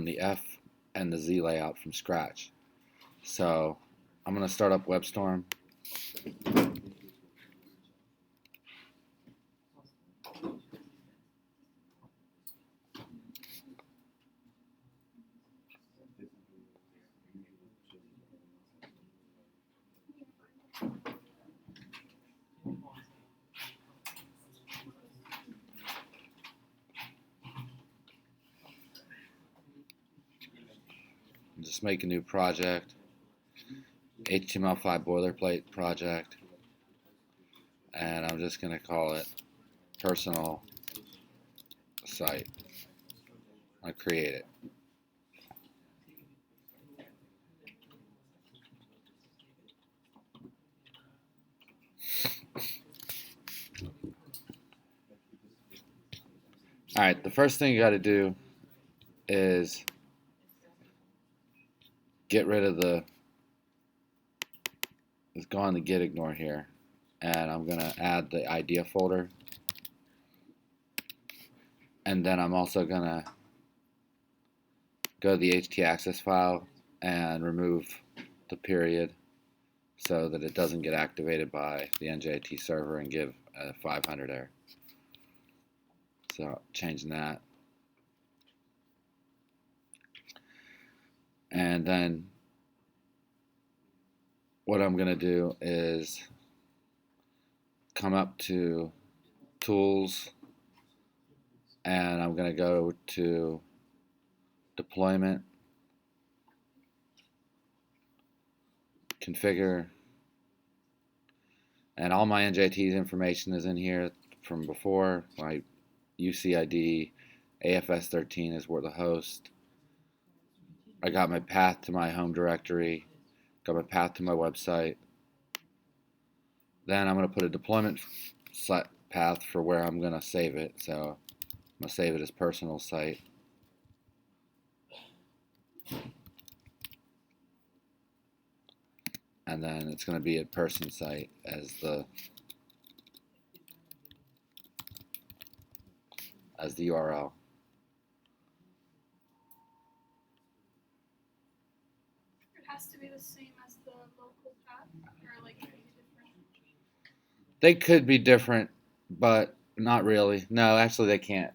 the F and the Z layout from scratch. So I'm going to start up WebStorm. Just make a new project, HTML5 boilerplate project, and I'm just going to call it personal site. I create it. Alright, the first thing you got to do is get rid of let's go on the git ignore here, and I'm going to add the idea folder, and then I'm also going to go to the htaccess file and remove the period so that it doesn't get activated by the NJIT server and give a 500 error. So changing that. And then what I'm going to do is come up to Tools, and I'm going to go to Deployment, Configure, and all my NJIT's information is in here from before. My UCID, AFS13 is where the host. I got my path to my home directory, got my path to my website. Then I'm going to put a deployment path for where I'm going to save it. So I'm going to save it as personal site. And then it's going to be at person site as the URL. It has to be the same as the local path, or like it be different? They could be different, but not really. No, actually they can't,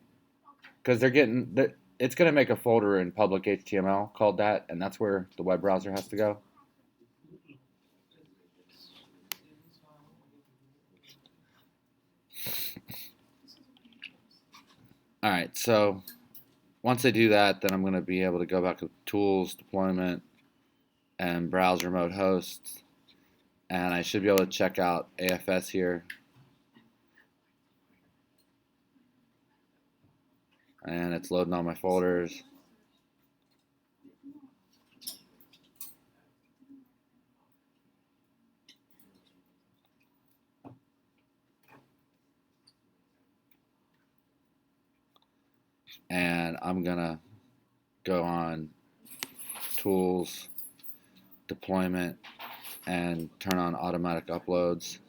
because it's going to make a folder in public HTML called that, and that's where the web browser has to go. Alright, so once I do that, then I'm going to be able to go back to Tools, Deployment, and Browse Remote Hosts, and I should be able to check out AFS here. And it's loading all my folders. And I'm gonna go on Tools, Deployment, and turn on automatic uploads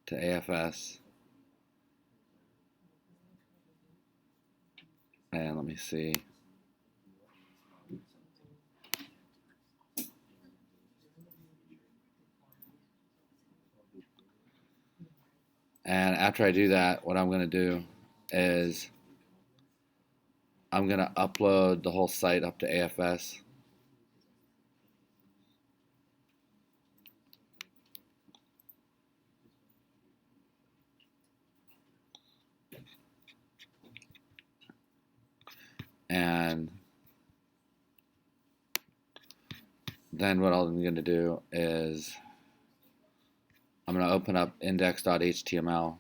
to AFS. And let me see. And after I do that, what I'm going to do is I'm going to upload the whole site up to AFS. And then what I'm going to do is I'm going to open up index.html,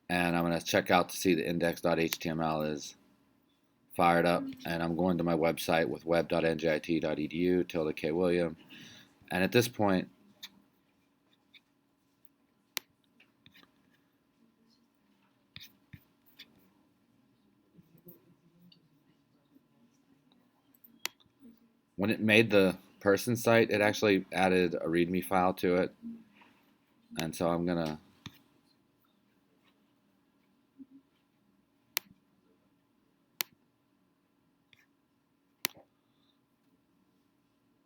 and I'm going to check out to see the index.html is fired up, and I'm going to my website with web.njit.edu _kwilliam, and at this point when it made the person site, it actually added a README file to it, and so I'm gonna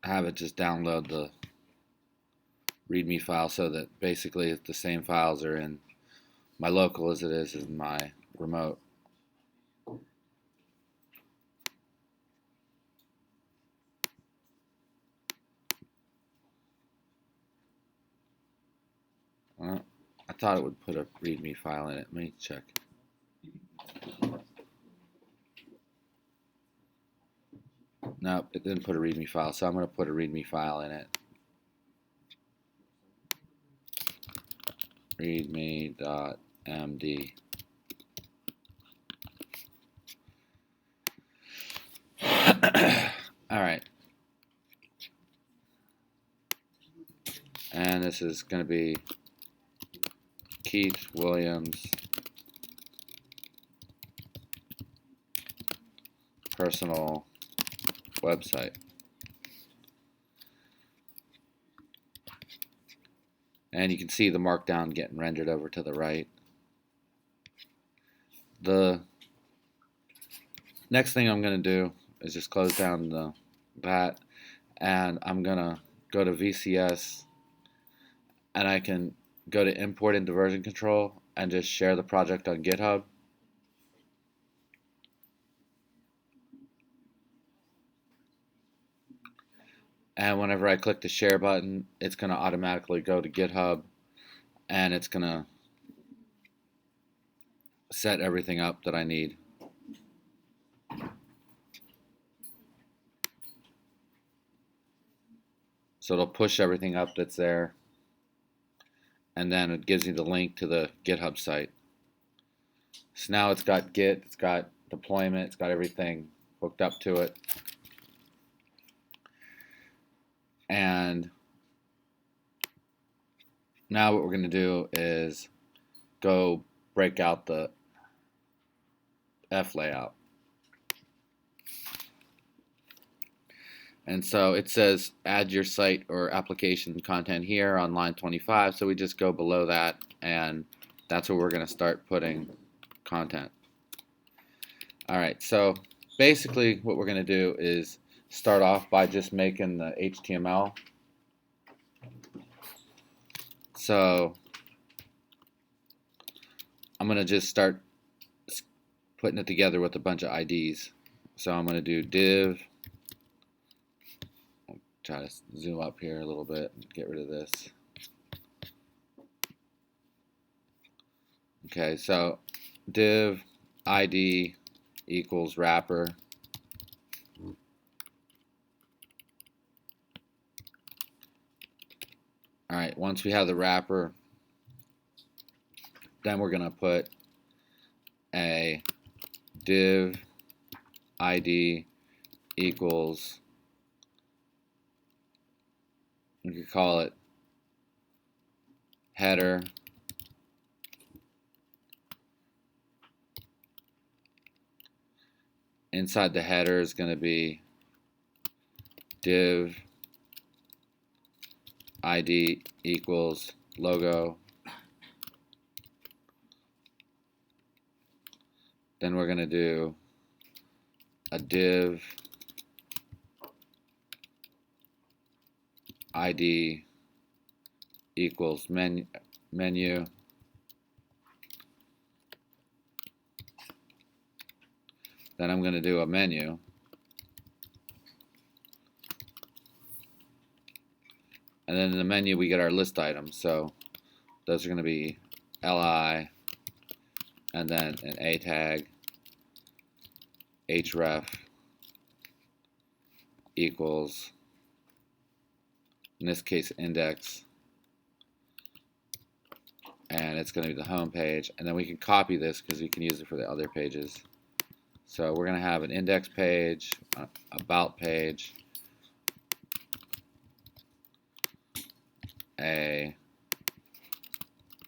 have it just download the README file so that basically the same files are in my local as it is in my remote. I thought it would put a README file in it. Let me check. Nope, it didn't put a README file, so I'm going to put a README file in it. readme.md. Alright. And this is going to be Keith Williams personal website. And you can see the markdown getting rendered over to the right. The next thing I'm going to do is just close down that, and I'm going to go to VCS, and I can go to import into version control and just share the project on GitHub. And whenever I click the share button, it's going to automatically go to GitHub, and it's going to set everything up that I need. So it'll push everything up that's there, and then it gives you the link to the GitHub site. So now it's got Git, it's got deployment, it's got everything hooked up to it. And now what we're going to do is go break out the F layout. And so it says add your site or application content here on line 25. So we just go below that, and that's where we're going to start putting content. All right, so basically what we're going to do is start off by just making the HTML. So I'm going to just start putting it together with a bunch of IDs. So I'm going to do div. I'll try to zoom up here a little bit and get rid of this. Okay, so div ID equals wrapper. All right, once we have the wrapper, then we're going to put a div ID equals, we could call it header. Inside the header is going to be div ID equals logo. Then we're going to do a div ID equals menu. Then I'm going to do a menu. And then in the menu we get our list items. So those are going to be li, and then an a tag, href equals, in this case, index, and it's going to be the home page. And then we can copy this because we can use it for the other pages. So we're going to have an index page, about page, a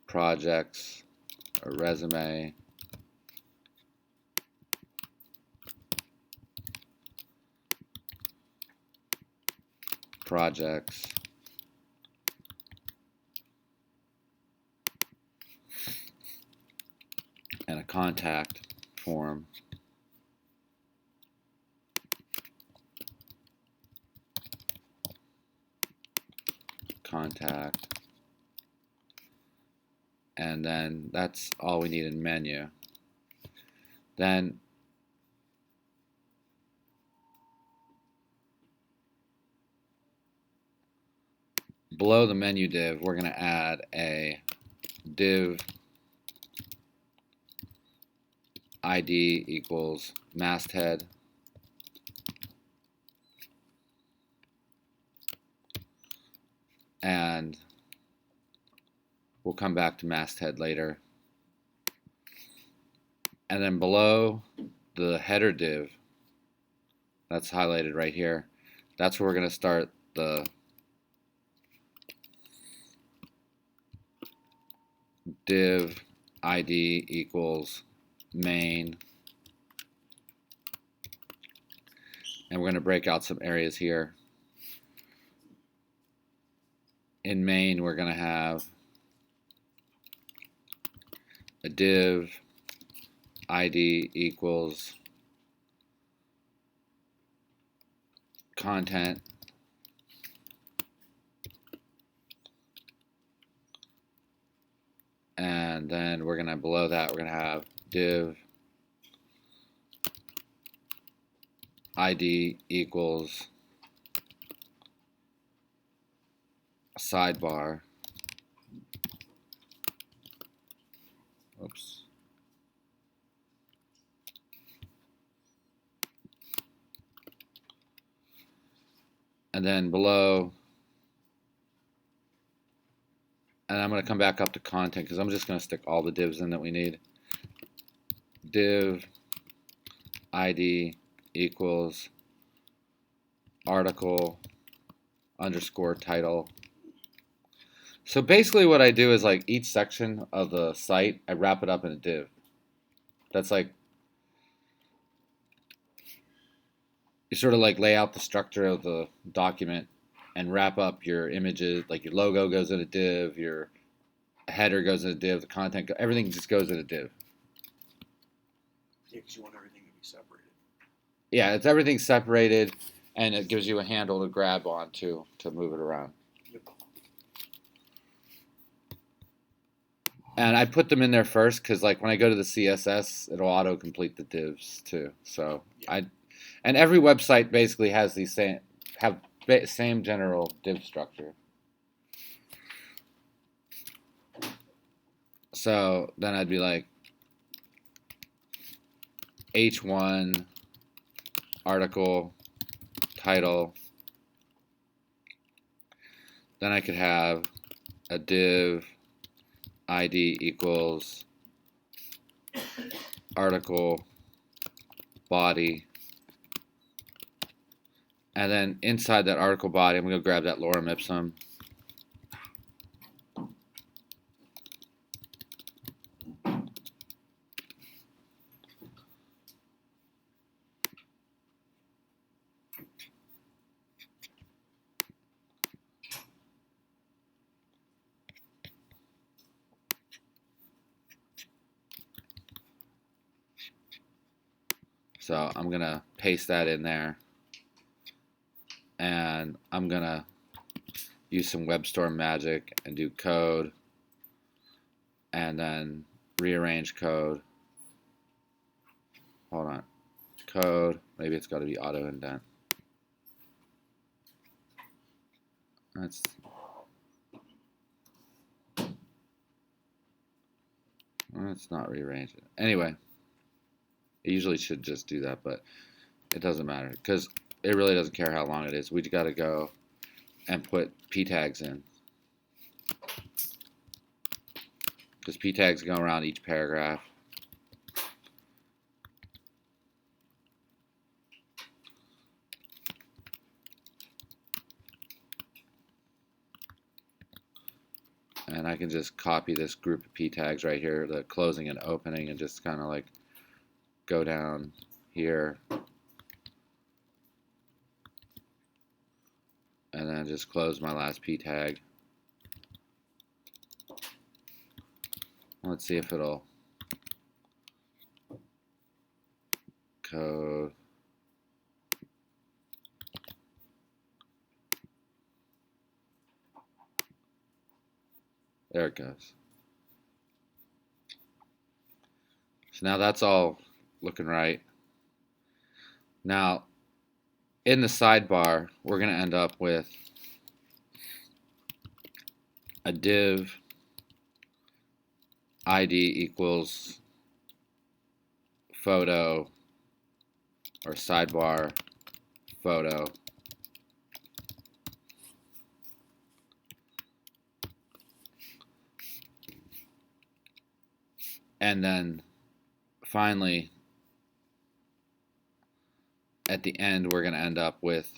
projects or resume, projects, and a contact form. contact, and then that's all we need in menu. Then below the menu div, we're going to add a div ID equals masthead. And we'll come back to masthead later. And then below the header div, that's highlighted right here, that's where we're going to start the div ID equals main. And we're going to break out some areas here. In main, we're going to have a div ID equals content, and then we're going to, below that, we're going to have div ID equals sidebar. Oops. And then below, and I'm going to come back up to content because I'm just going to stick all the divs in that we need. Div ID equals article underscore title. So basically what I do is like each section of the site, I wrap it up in a div. That's like, you sort of like lay out the structure of the document and wrap up your images, like your logo goes in a div, your header goes in a div, the content, everything just goes in a div. Yeah, because you want everything to be separated. Yeah, it's everything separated, and it gives you a handle to grab onto to move it around. Yep. And I put them in there first because, like, when I go to the CSS, it'll auto-complete the divs too. So Yeah. and every website basically has these same general div structure. So then I'd be like H1 article title. Then I could have a div ID equals article body. And then inside that article body, I'm going to grab that lorem ipsum. So I'm going to paste that in there. And I'm going to use some WebStorm magic and do code. And then rearrange code. Hold on. Code. Maybe it's got to be auto indent. Let's not rearrange it. Anyway, it usually should just do that, but it doesn't matter because it really doesn't care how long it is. We got to go and put p tags in because p tags go around each paragraph. And I can just copy this group of p tags right here, the closing and opening, and just kind of like go down here and then just close my last p tag. Let's see if it'll code. There it goes. So now that's all looking right. Now, in the sidebar, we're going to end up with a div ID equals photo or sidebar photo. And then finally, at the end, we're going to end up with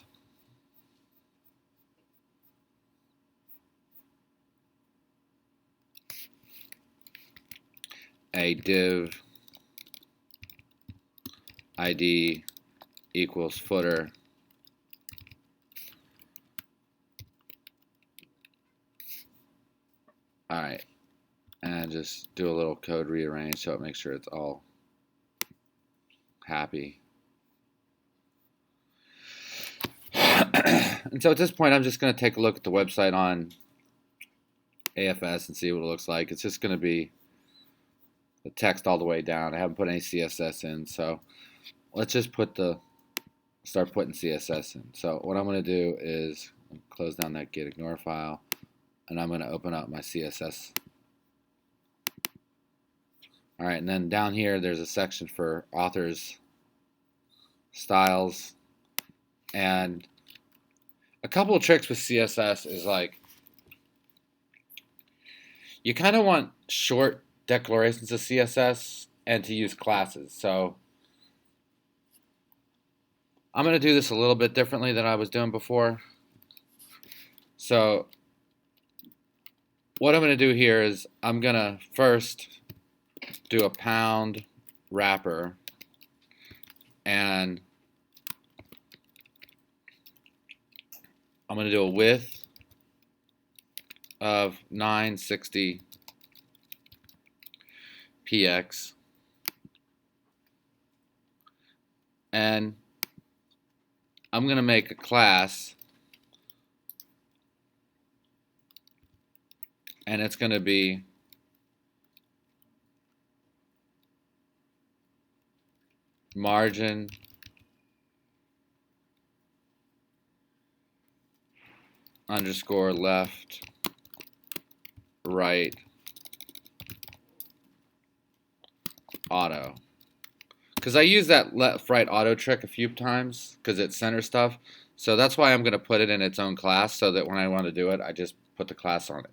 a div ID equals footer. All right, and just do a little code rearrange so it makes sure it's all happy. And so at this point, I'm just going to take a look at the website on AFS and see what it looks like. It's just going to be the text all the way down. I haven't put any CSS in, so let's just start putting CSS in. So what I'm going to do is close down that git ignore file, and I'm going to open up my CSS. All right, and then down here there's a section for authors styles, and a couple of tricks with CSS is like you kind of want short declarations of CSS and to use classes. So I'm going to do this a little bit differently than I was doing before. So what I'm going to do here is I'm going to first do a pound wrapper, and I'm going to do a width of 960 px, and I'm going to make a class, and it's going to be margin underscore left right auto, because I use that left right auto trick a few times because it centers stuff. So that's why I'm going to put it in its own class, so that when I want to do it, I just put the class on it.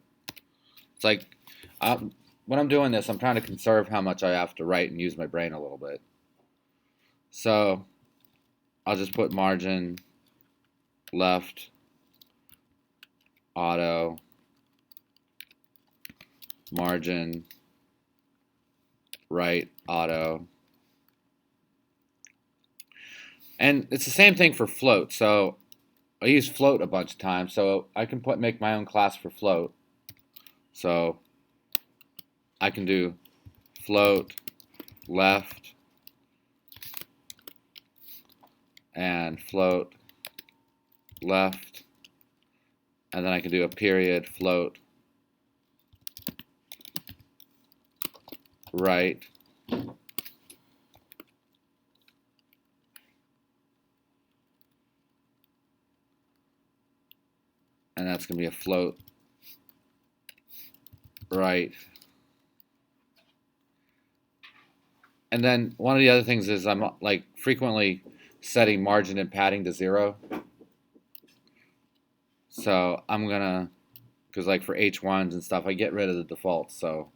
It's like when I'm doing this, I'm trying to conserve how much I have to write and use my brain a little bit. So I'll just put margin left auto margin right auto. And it's the same thing for float. So I use float a bunch of times, so I can make my own class for float. So I can do float left and float left, and then I can do a period float right, and that's going to be a float right. And then one of the other things is I'm like frequently setting margin and padding to 0. So I'm gonna, because like for H1s and stuff, I get rid of the defaults, so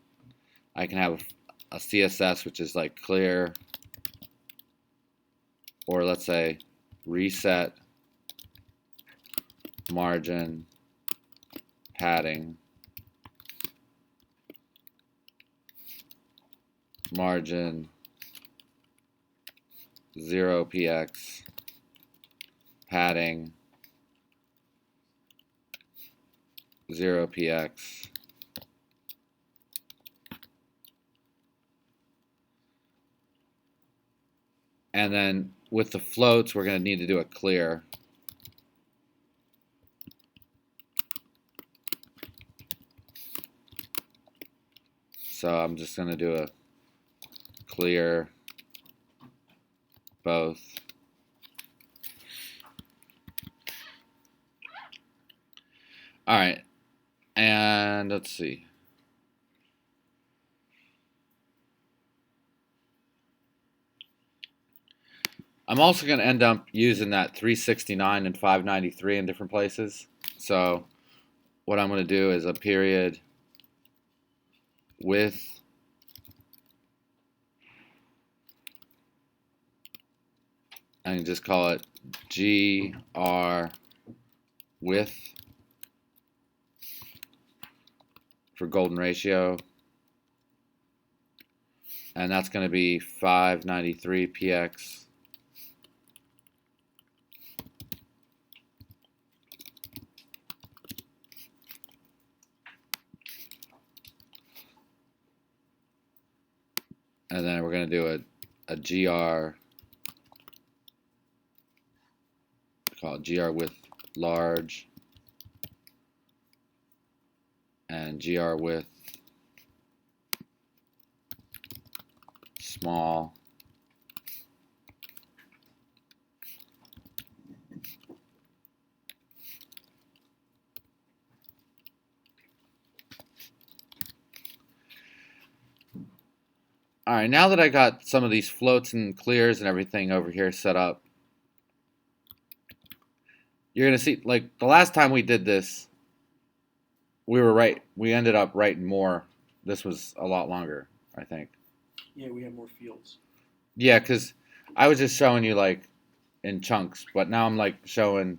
I can have a CSS which is like clear, or let's say reset margin padding margin 0px padding 0px, and then with the floats we're going to need to do a clear. So I'm just going to do a clear both. All right, and let's see. I'm also going to end up using that 369 and 593 in different places. So what I'm going to do is a period with I can just call it GR with for golden ratio, and that's going to be 593 px. And then we're going to do a GR, call it GR with large, and GR with small. All right, now that I got some of these floats and clears and everything over here set up, you're going to see, like the last time we did this, we ended up writing more. This was a lot longer, I think. Yeah, we have more fields. Yeah, because I was just showing you like in chunks, but now I'm like showing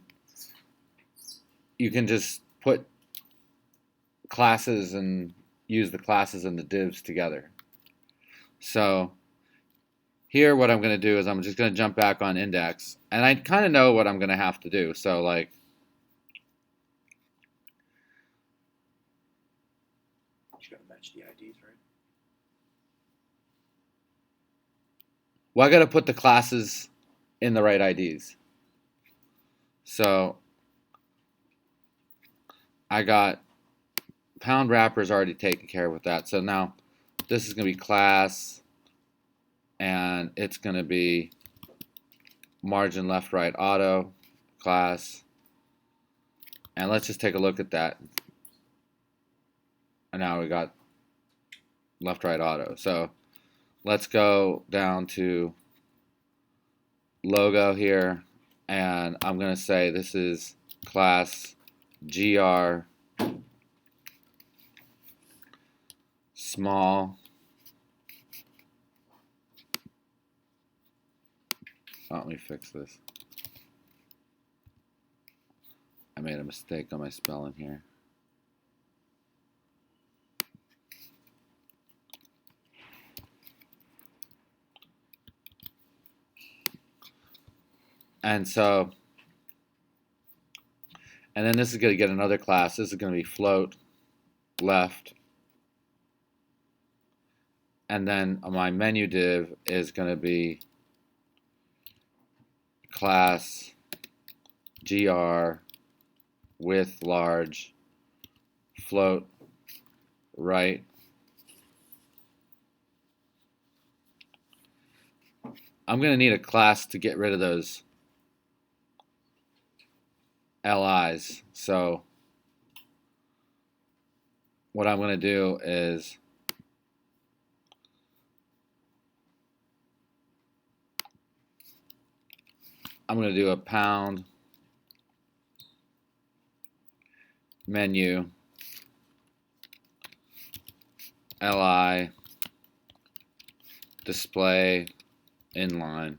you can just put classes and use the classes and the divs together. So here what I'm going to do is I'm just going to jump back on index, and I kind of know what I'm going to have to do. So like You got to match the IDs, right? well, I got to put the classes in the right IDs. So I got pound wrappers already taken care of with that. So now this is going to be class, and it's going to be margin left right auto class. And let's just take a look at that. And now we got left right auto. So let's go down to logo here, and I'm going to say this is class GR small. Oh, let me fix this. I made a mistake on my spelling here. And so, and then this is going to get another class. This is going to be float left. And then my menu div is going to be class GR with large float right. I'm going to need a class to get rid of those LIs. So what I'm going to do is I'm going to do a pound menu li display inline.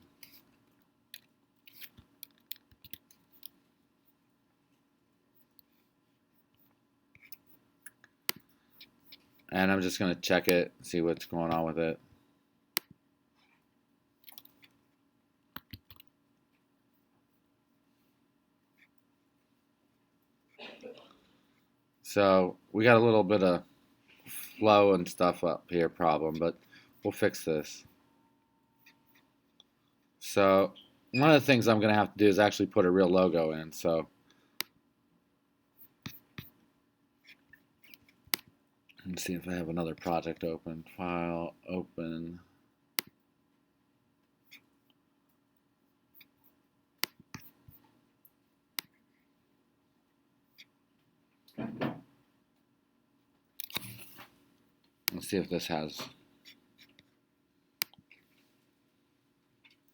And I'm just going to check it, see what's going on with it. So we got a little bit of flow and stuff up here problem, but we'll fix this. So one of the things I'm going to have to do is actually put a real logo in. So Let's see if I have another project open. File, open. Let's see if this has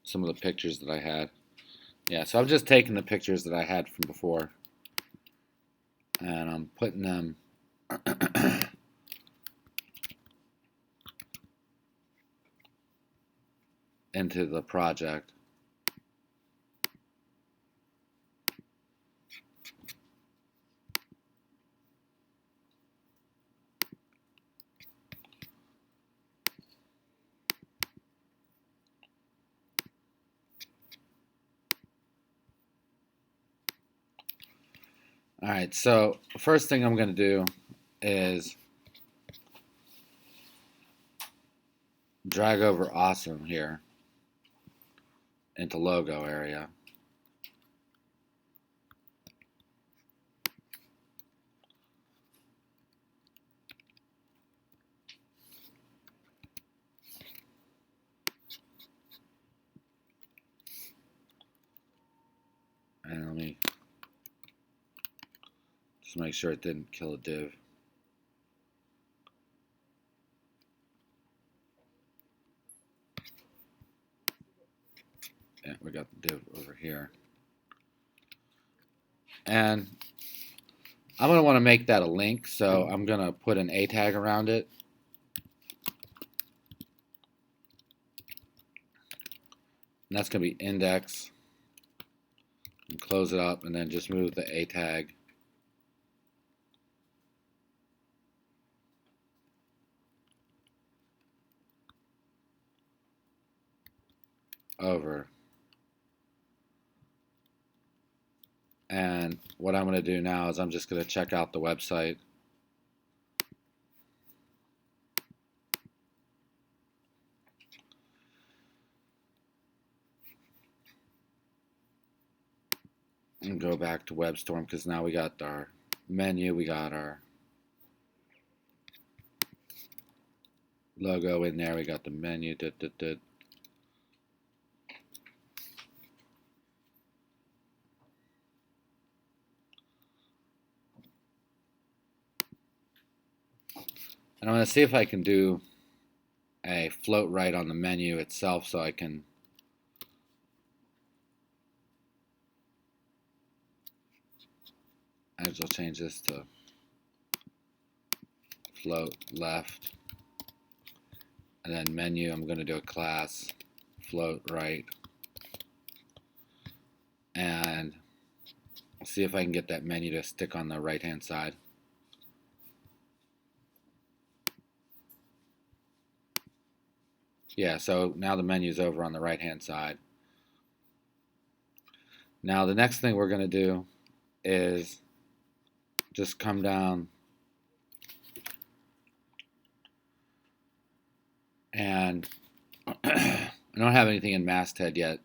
some of the pictures that I had. Yeah, so I've just taken the pictures that I had from before, and I'm putting them into the project. All right, so the first thing I'm going to do is drag over awesome here into logo area. And let me just make sure it didn't kill a div. Yeah, we got the div over here. And I'm going to want to make that a link, so I'm going to put an A tag around it. And that's going to be index. And close it up, and then just move the A tag over. And what I'm going to do now is I'm just going to check out the website. And go back to WebStorm, because now we got our menu, we got our logo in there, we got the menu. And I'm going to see if I can do a float right on the menu itself, so I can actually change this to float left, and then menu, I'm going to do a class float right, and see if I can get that menu to stick on the right hand side. Yeah, so now the menu's over on the right hand side. Now the next thing we're going to do is just come down and I don't have anything in masthead yet,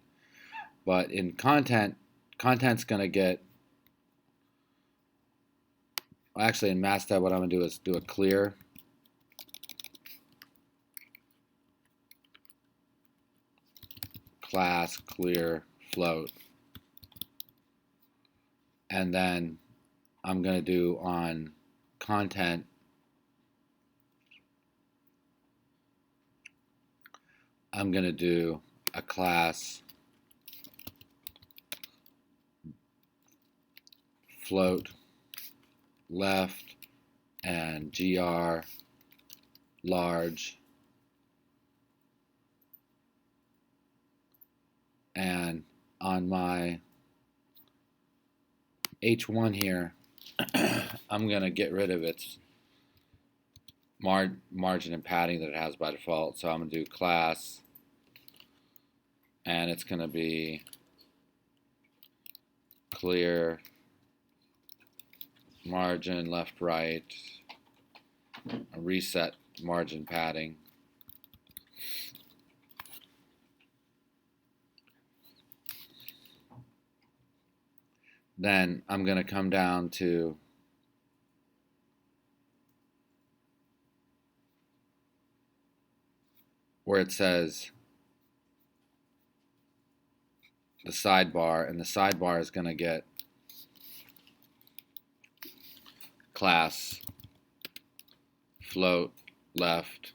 but in content's going to get, well, actually in masthead what I'm going to do is do a clear. Class clear float, and then I'm going to do on content, I'm going to do a class float left and gr large, and on my H1 here I'm going to get rid of its margin and padding that it has by default, so I'm going to do class, and it's going to be clear margin left right, reset margin padding. Then I'm going to come down to where it says the sidebar, and the sidebar is going to get class float left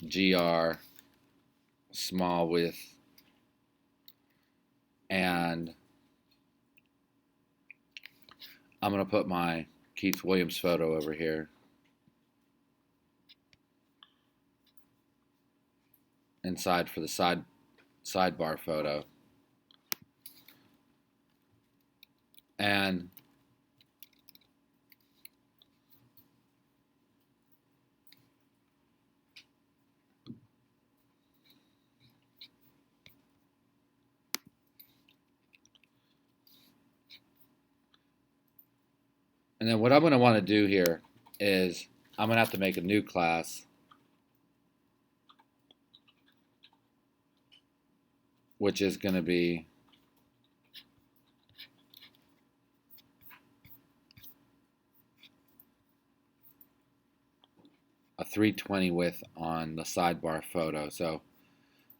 gr small width, and I'm going to put my Keith Williams photo over here inside for the sidebar photo. And then what I'm going to want to do here is I'm going to have to make a new class, which is going to be a 320 width on the sidebar photo. So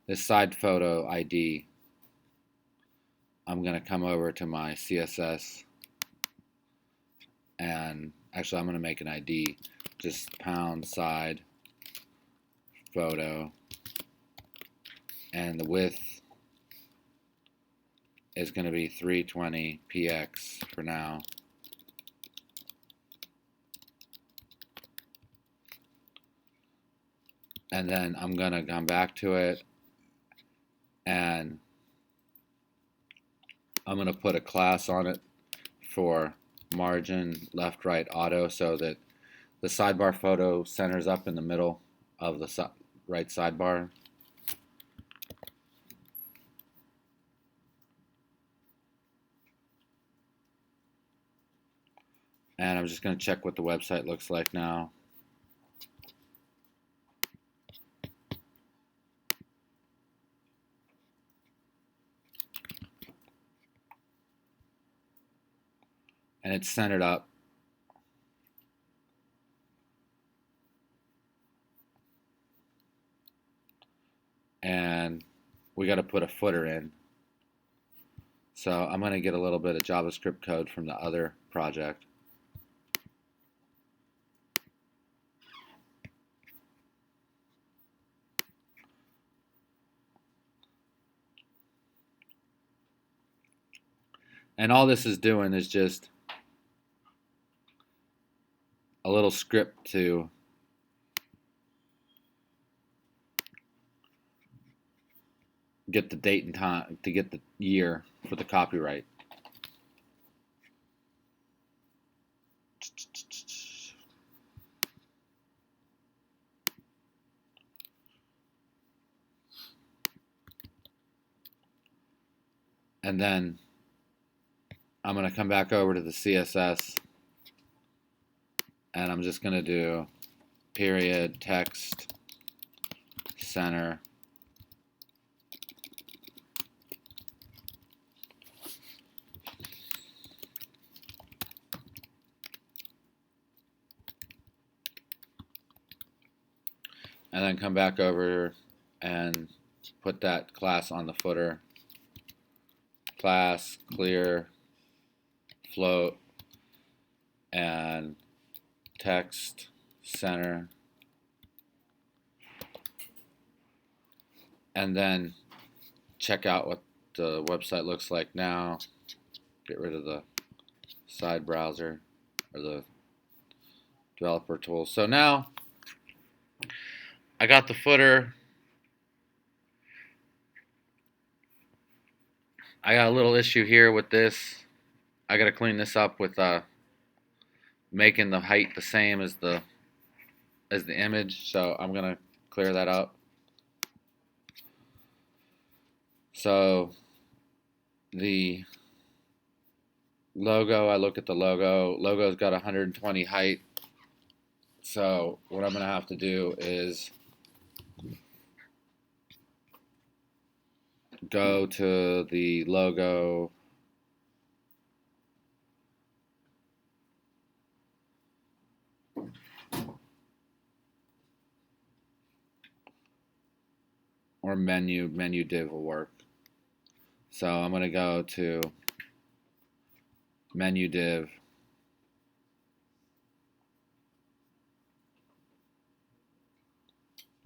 this side photo ID, I'm going to come over to my CSS, and actually I'm going to make an ID, just pound side photo, and the width is going to be 320 px for now. And then I'm going to come back to it, and I'm going to put a class on it for margin left right auto, so that the sidebar photo centers up in the middle of the right sidebar. And I'm just going to check what the website looks like now. And it's centered up. And we got to put a footer in. So I'm going to get a little bit of JavaScript code from the other project. And all this is doing is just a little script to get the date and time, to get the year for the copyright. And then I'm going to come back over to the CSS, and I'm just going to do period text center and then come back over and put that class on the footer. Class clear float and text center, and then check out what the website looks like now. Get rid of the side browser or the developer tools. So now I got the footer. I got a little issue here with this. I got to clean this up with making the height the same as the image. So I'm gonna clear that up. So the logo, I look at the logo. Logo's got 120 height. So what I'm gonna have to do is go to the logo or menu div will work. So I'm going to go to menu div.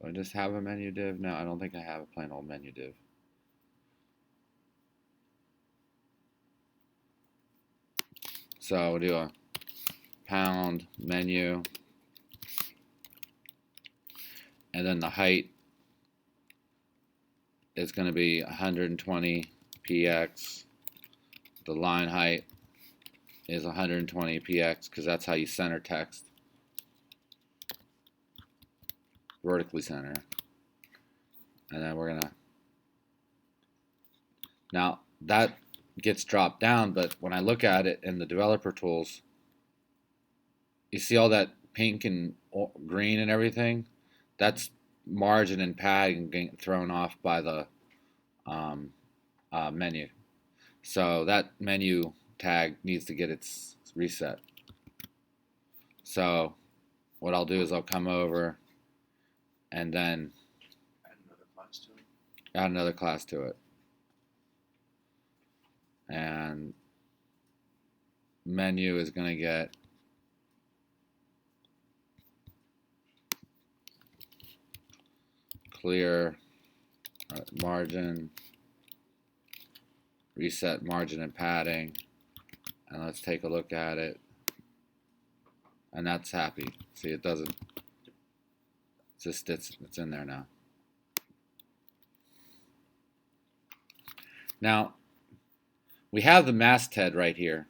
Do I just have a menu div? No, I don't think I have a plain old menu div. So we'll do a pound menu, and then the height is going to be 120 px. The line height is 120 px because that's how you center text. Vertically center. And then we're going to, now that gets dropped down, but when I look at it in the developer tools, you see all that pink and green and everything? That's margin and padding getting thrown off by the menu. So that menu tag needs to get its reset. So what I'll do is I'll come over and then add another class to it. And menu is going to get clear margin, reset margin and padding, and let's take a look at it. And that's happy. See, it doesn't, it's in there now. Now, we have the masthead right here,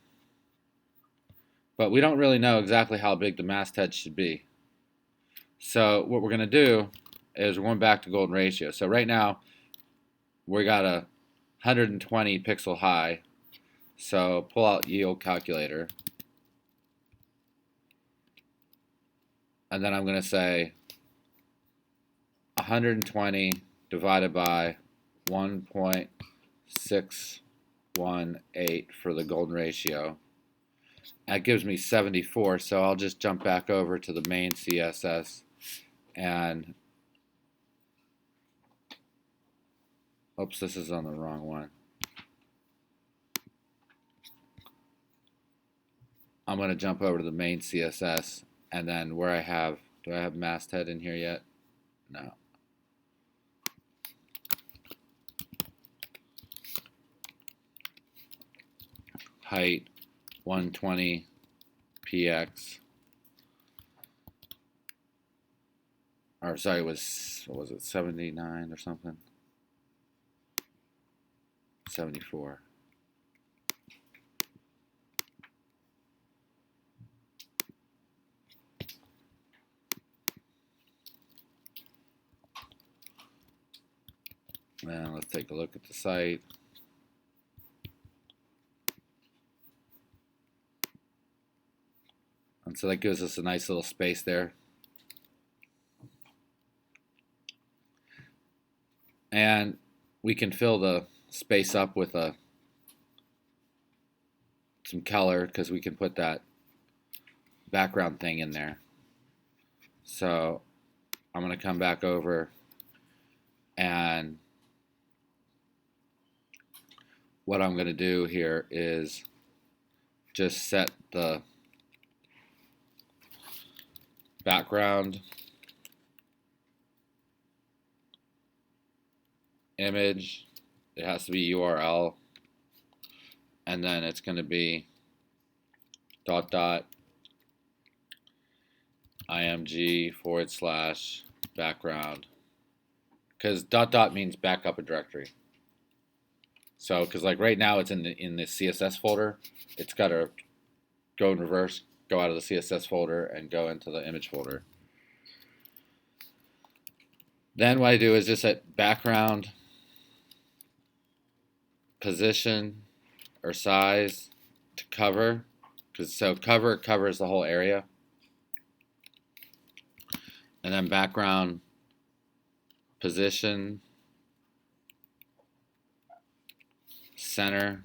but we don't really know exactly how big the masthead should be. So what we're going to do is we're going back to golden ratio. So right now, we got a 120 pixel high. So pull out yield calculator. And then I'm going to say 120 divided by 1.618 for the golden ratio. That gives me 74, so I'll just jump back over to the main CSS and, oops, this is on the wrong one. I'm going to jump over to the main CSS, and then where I have, do I have masthead in here yet? No. Height 120 px, or sorry, it was, what was it, 79 or something? 74. Now let's take a look at the site. And so that gives us a nice little space there. And we can fill the space up with some color because we can put that background thing in there. So I'm going to come back over, and what I'm going to do here is just set the background image. It has to be URL, and then it's going to be .img/background, because .. means back up a directory. So because like right now it's in the CSS folder, it's got to go in reverse, go out of the CSS folder and go into the image folder. Then what I do is just set background position or size to cover, because so cover covers the whole area, and then background position center,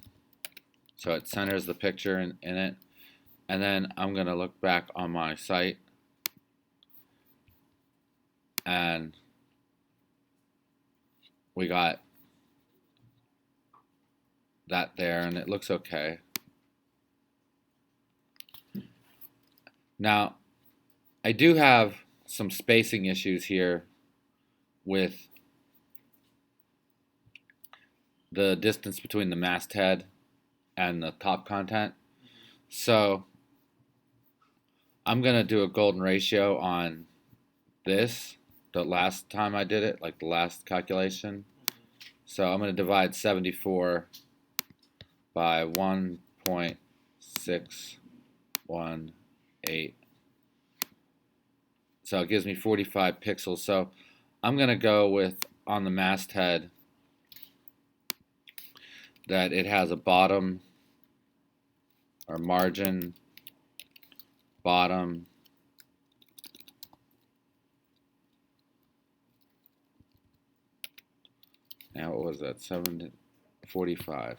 so it centers the picture in it. And then I'm going to look back on my site, and we got that there, and it looks okay. Now, I do have some spacing issues here with the distance between the masthead and the top content. So I'm going to do a golden ratio on this, the last time I did it, like the last calculation. So I'm going to divide 74 by 1.618. So it gives me 45 pixels. So I'm going to go with, on the masthead, that it has a bottom or margin, bottom, now what was that, 745.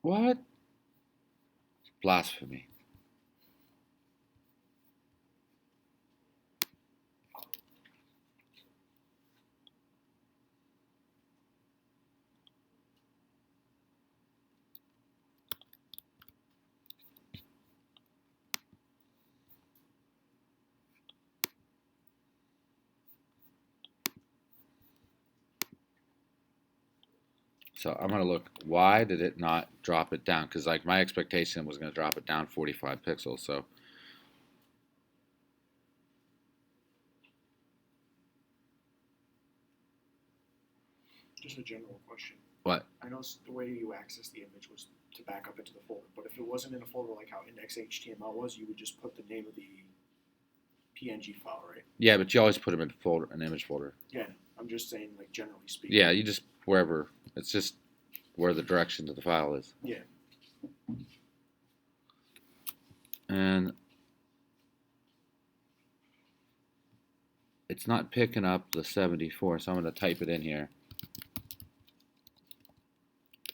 What? Blasphemy. So I'm going to look, why did it not drop it down? Because like my expectation was going to drop it down 45 pixels. So Just a general question. what? I know the way you access the image was to back up into the folder, but if it wasn't in a folder like how index.html was, you would just put the name of the PNG file, right? Yeah, but you always put them in an image folder. Yeah, I'm just saying, like, generally speaking. Yeah, you just, wherever, it's just where the direction to the file is. Yeah. And it's not picking up the 74, so I'm going to type it in here.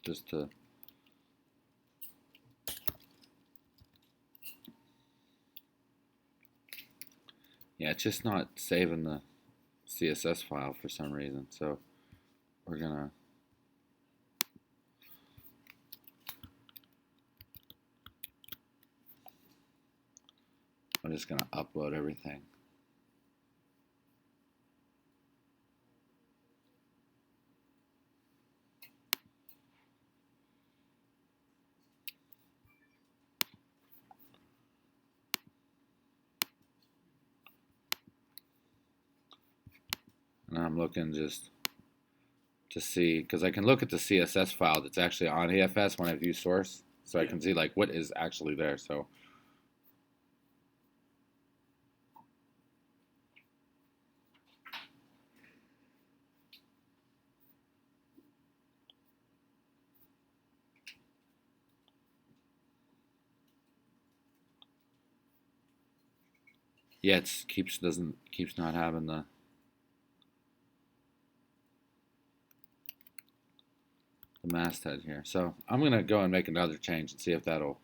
Just to... Yeah, it's just not saving the CSS file for some reason, so we're gonna I'm just gonna upload everything. And I'm looking just to see, because I can look at the CSS file that's actually on EFS when I view source, so I can see like what is actually there. So yeah, it keeps not having the masthead here. So I'm gonna go and make another change and see if that'll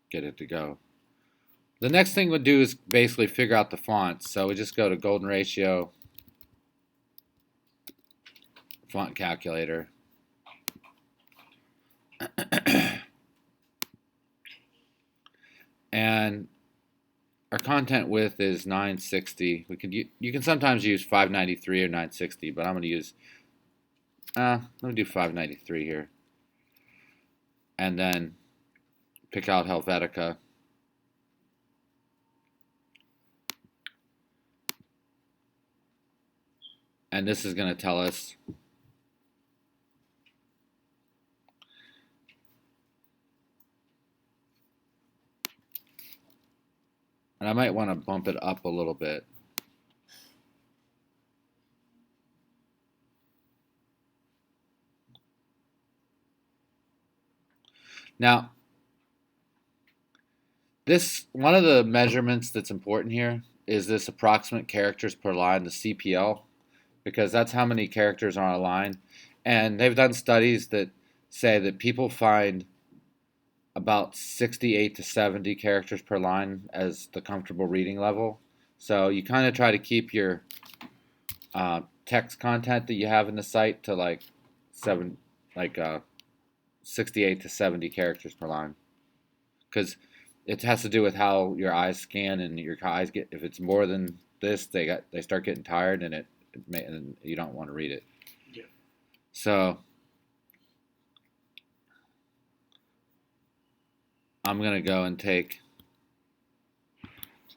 get it to go. The next thing we'll do is basically figure out the fonts. So we just go to golden ratio, font calculator. And our content width is 960. You can sometimes use 593 or 960, but I'm going to use let me do 593 here. And then pick out Helvetica. And this is going to tell us and I might want to bump it up a little bit. Now, this one of the measurements that's important here is this approximate characters per line, the CPL, because that's how many characters are on a line. And they've done studies that say that people find about 68 to 70 characters per line as the comfortable reading level. So you kind of try to keep your text content that you have in the site to like 68 to 70 characters per line, because it has to do with how your eyes scan, and your eyes get, if it's more than this, they start getting tired, and and you don't want to read it. Yeah. So I'm gonna go and take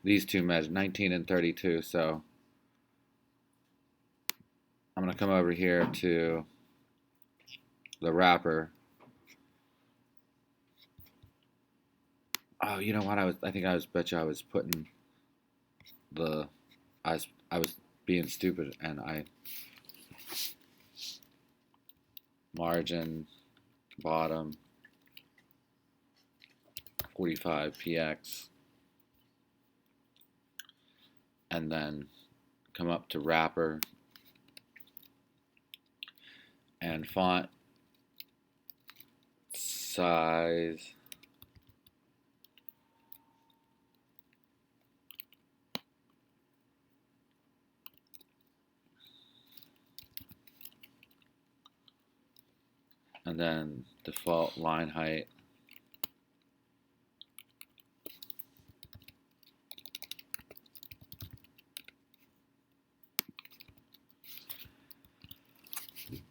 these two measures, 19 and 32. So I'm gonna come over here to the wrapper. Oh, you know what? Bet you I was putting I was being stupid, and I margin bottom 45 px, and then come up to wrapper and font size and then default line height.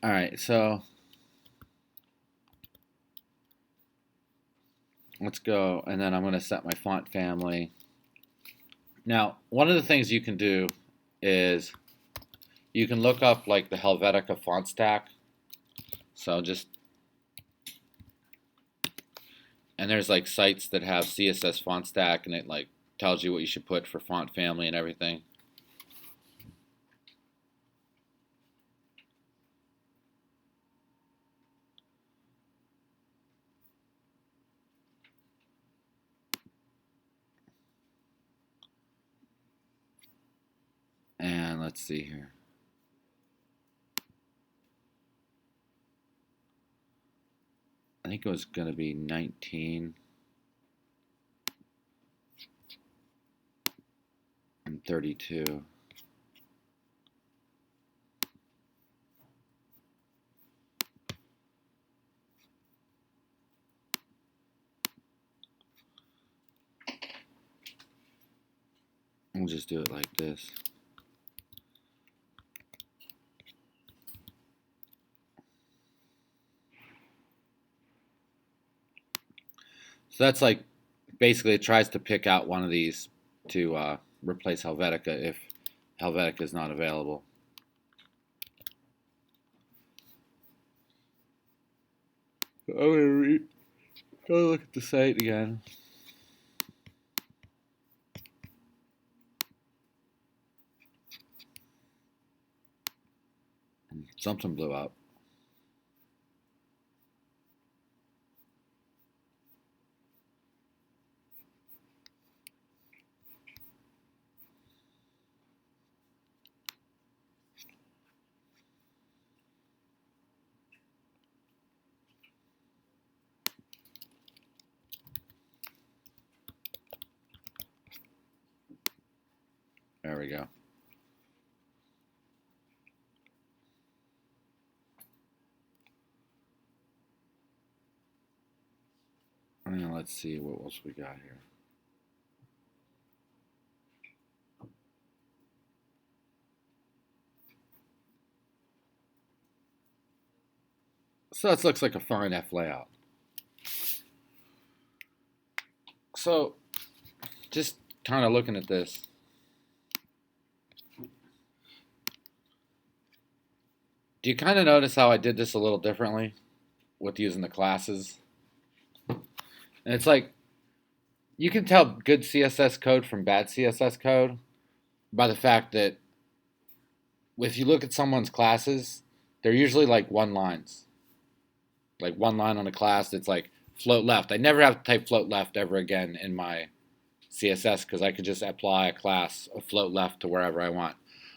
All right, so let's go, and then I'm going to set my font family. Now, one of the things you can do is you can look up like the Helvetica font stack. So and there's like sites that have CSS font stack, and it like tells you what you should put for font family and everything. And let's see here. I think it was going to be 19 and 32. We'll just do it like this. So that's like, basically it tries to pick out one of these to replace Helvetica if Helvetica is not available. I'm going to go look at the site again. Something blew up. There we go. And let's see what else we got here. So that looks like a fine F layout. So just kind of looking at this, do you kind of notice how I did this a little differently with using the classes? And it's like, you can tell good CSS code from bad CSS code by the fact that if you look at someone's classes, they're usually like one lines. Like one line on a class that's like float left. I never have to type float left ever again in my CSS because I could just apply a class of float left to wherever I want.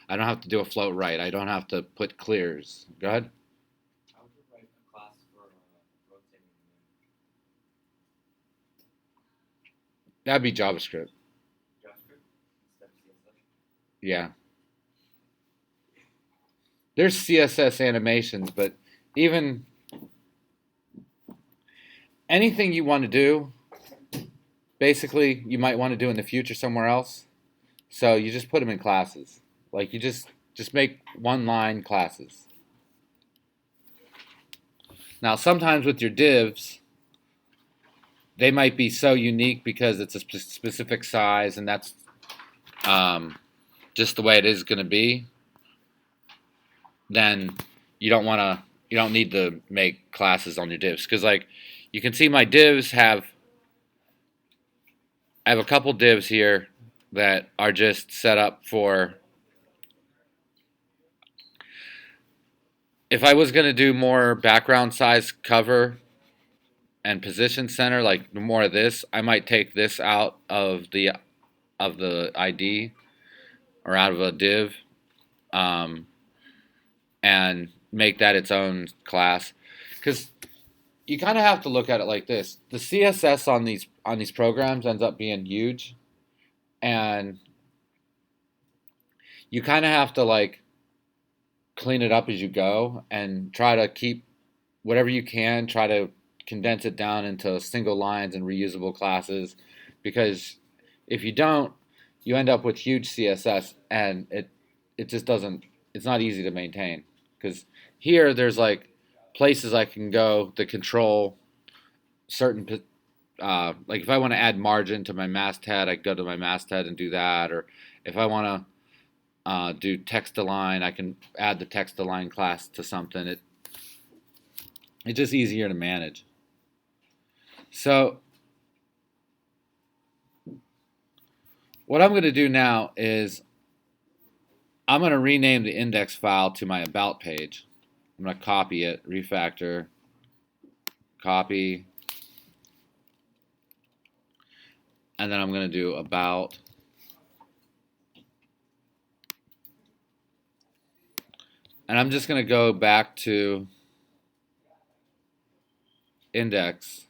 I don't have to do a float right. I don't have to put clears. Go ahead. How would you write a class for That'd be JavaScript. Yeah. There's CSS animations, but even anything you want to do, basically, you might want to do in the future somewhere else. So you just put them in classes. Like you just make one line classes. Now sometimes with your divs, they might be so unique because it's a specific size and that's just the way it is going to be. Then you don't need to make classes on your divs, because like you can see my divs I have a couple divs here that are just set up for, if I was going to do more background size cover and position center, like more of this, I might take this out of the ID or out of a div, and make that its own class. Because you kind of have to look at it like this: the CSS on these programs ends up being huge, and you kind of have to like clean it up as you go and try to keep whatever you can, try to condense it down into single lines and reusable classes, because if you don't, you end up with huge CSS and it just doesn't, it's not easy to maintain. Because here there's like places I can go to control certain, like if I want to add margin to my masthead, I go to my masthead and do that. Or if I want to do text align, I can add the text align class to something. It's just easier to manage. So what I'm going to do now is I'm going to rename the index file to my about page. I'm going to copy it, refactor, copy, and then I'm going to do about. And I'm just going to go back to index.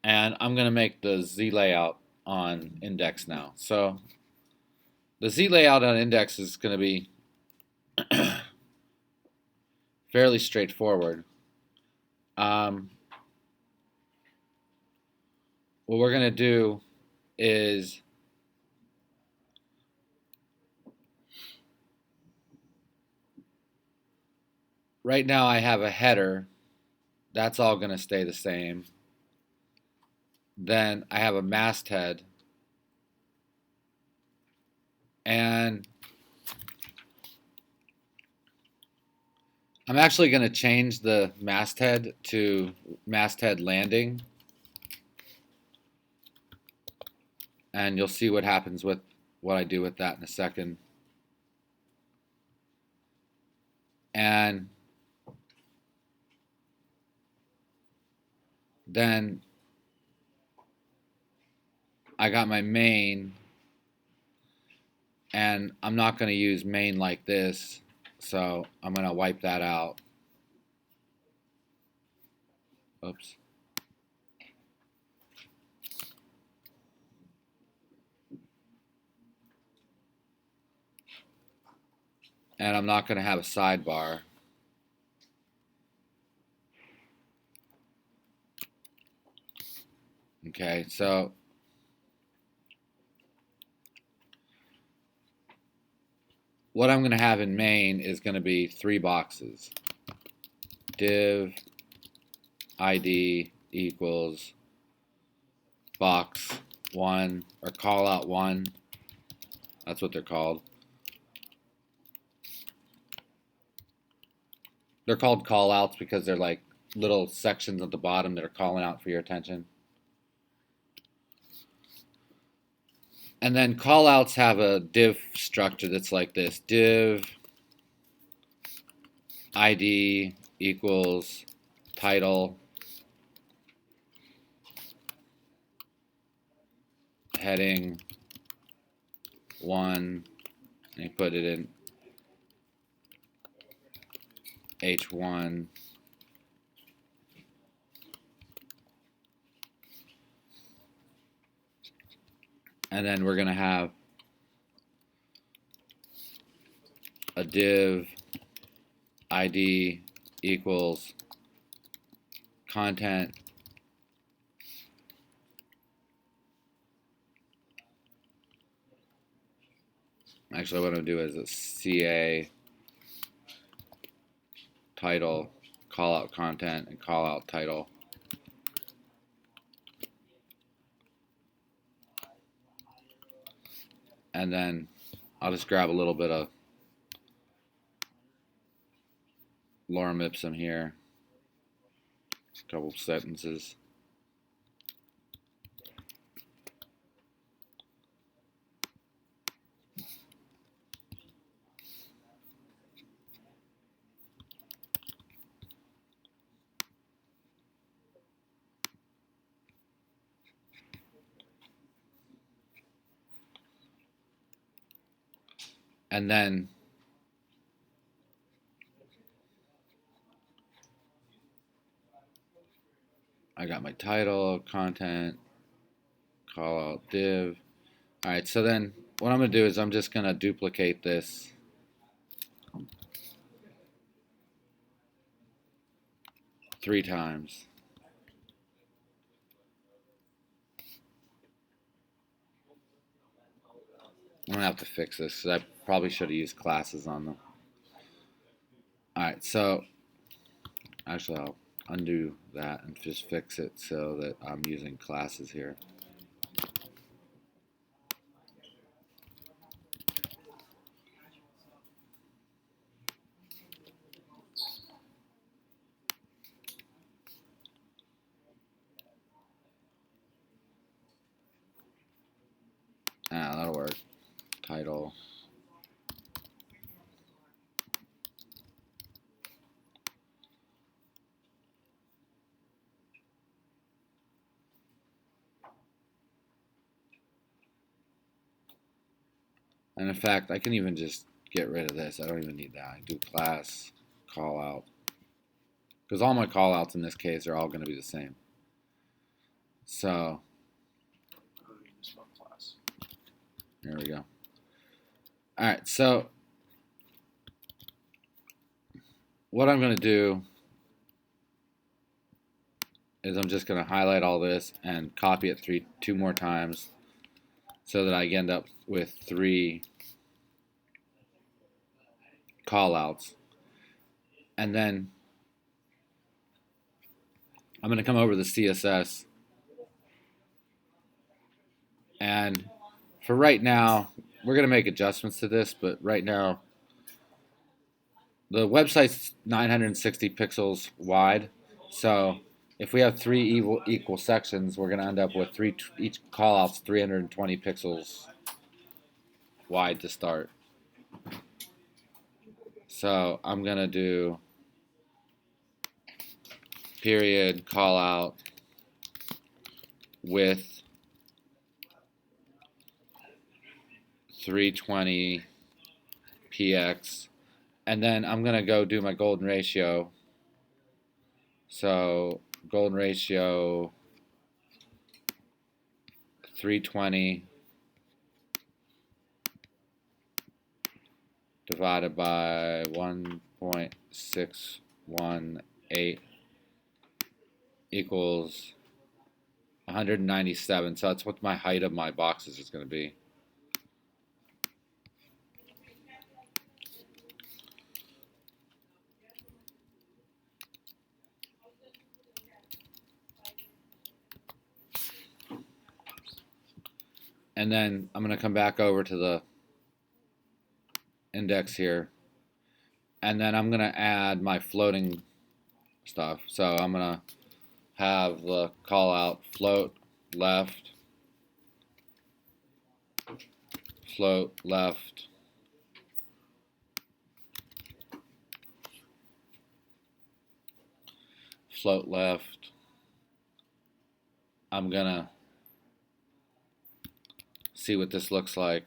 And I'm going to make the Z layout on index now. So the Z layout on index is going to be fairly straightforward. What we're going to do is right now I have a header. That's all going to stay the same. Then I have a masthead. And I'm actually going to change the masthead to masthead landing. And you'll see what happens with what I do with that in a second. And then I got my main, and I'm not going to use main like this, so I'm going to wipe that out. Oops. And I'm not going to have a sidebar. Okay, so what I'm going to have in main is going to be 3 boxes. Div ID equals box 1, or call out 1. That's what they're called. They're called call outs because they're like little sections at the bottom that are calling out for your attention. And then callouts have a div structure that's like this: div ID equals title, heading 1, and you put it in H1. And then we're going to have a div ID equals content actually what I'm going to do is a CA title, call out content, and call out title. And then I'll just grab a little bit of lorem ipsum here, a couple sentences. And then I got my title, content, call out div. Alright, so then what I'm going to do is I'm just going to duplicate this three times. I'm going to have to fix this because I probably should have used classes on them. Alright, so actually I'll undo that and just fix it so that I'm using classes here. That'll work. Title. And in fact, I can even just get rid of this. I don't even need that. I do class, call out. Because all my call outs in this case are all going to be the same. So, there we go. Alright, so what I'm going to do is I'm just going to highlight all this and copy it two more times so that I end up with 3 callouts. And then I'm going to come over to the CSS, and for right now we're going to make adjustments to this, but right now the website's 960 pixels wide, so if we have 3 equal sections, we're going to end up with each callout's 320 pixels wide to start. So I'm going to do period callout width 320 px, and then I'm going to go do my golden ratio. So golden ratio 320 divided by 1.618 equals 197. So that's what my height of my boxes is going to be. And then I'm going to come back over to the index here, and then I'm going to add my floating stuff. So I'm going to have the call out float left, float left, float left. I'm going to see what this looks like.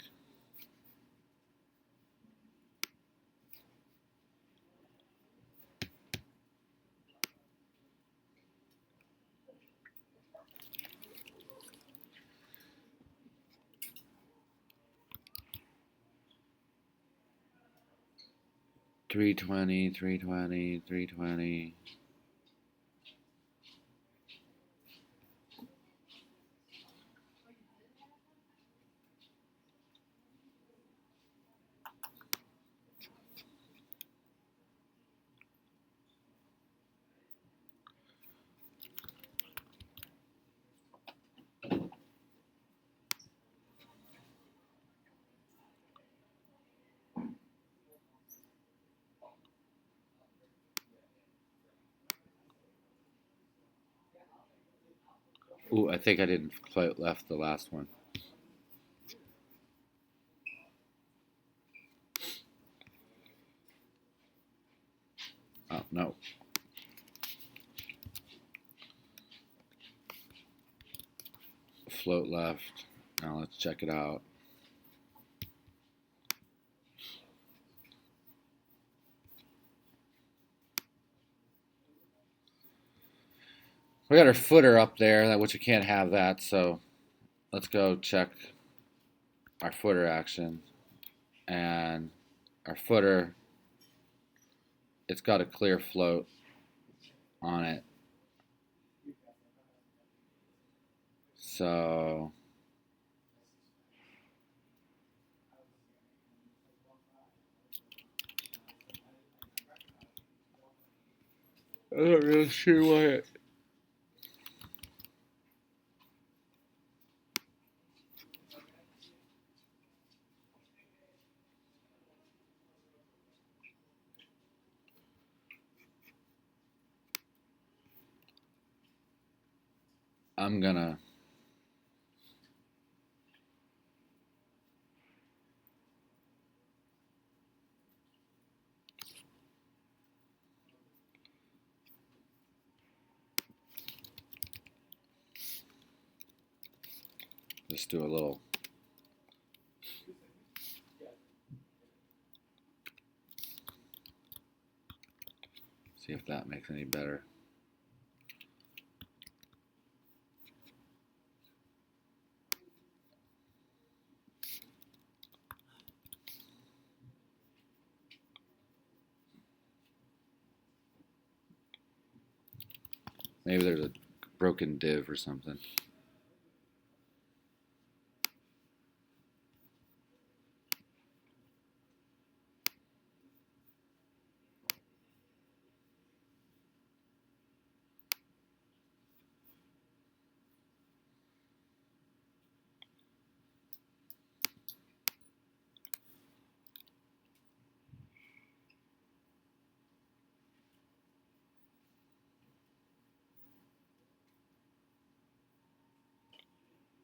320, 320, 320. Ooh, I think I didn't float left the last one. Oh, no. Float left. Now let's check it out. We got our footer up there, which we can't have that, so let's go check our footer action. And our footer, it's got a clear float on it. So I'm not really sure why it. I'm gonna just do a little. See if that makes any better. Maybe there's a broken div or something.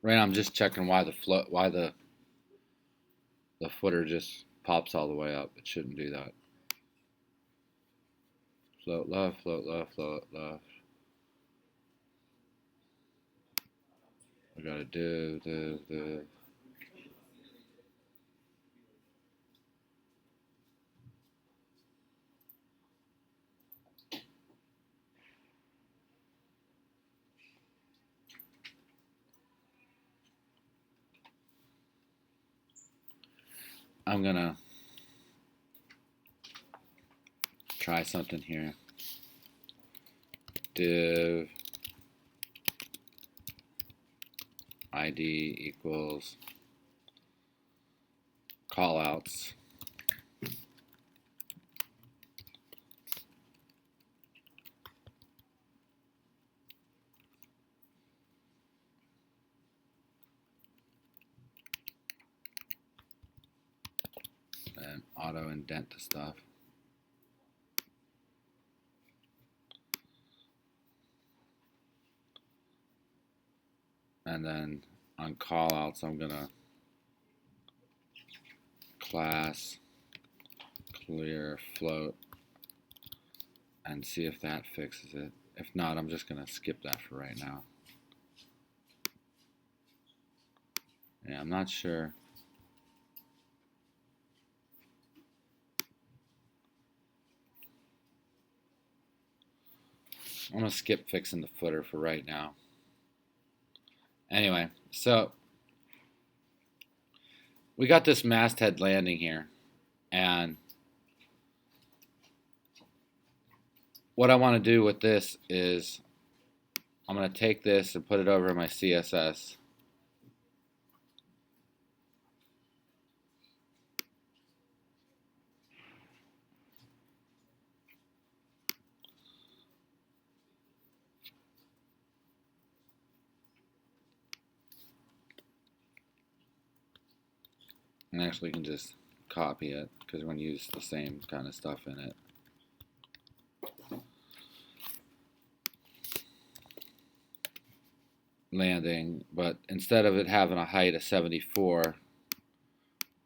Right now I'm just checking why the footer just pops all the way up. It shouldn't do that. Float left, float left, float left. We got a div. I'm gonna try something here. Div ID equals callouts. And auto indent the stuff. And then on callouts, I'm gonna class clear float and see if that fixes it. If not, I'm just gonna skip that for right now. Yeah, I'm not sure. I'm gonna skip fixing the footer for right now. Anyway, so we got this masthead landing here, and what I want to do with this is I'm going to take this and put it over in my CSS. And actually, you can just copy it because we're going to use the same kind of stuff in it. Landing, but instead of it having a height of 74,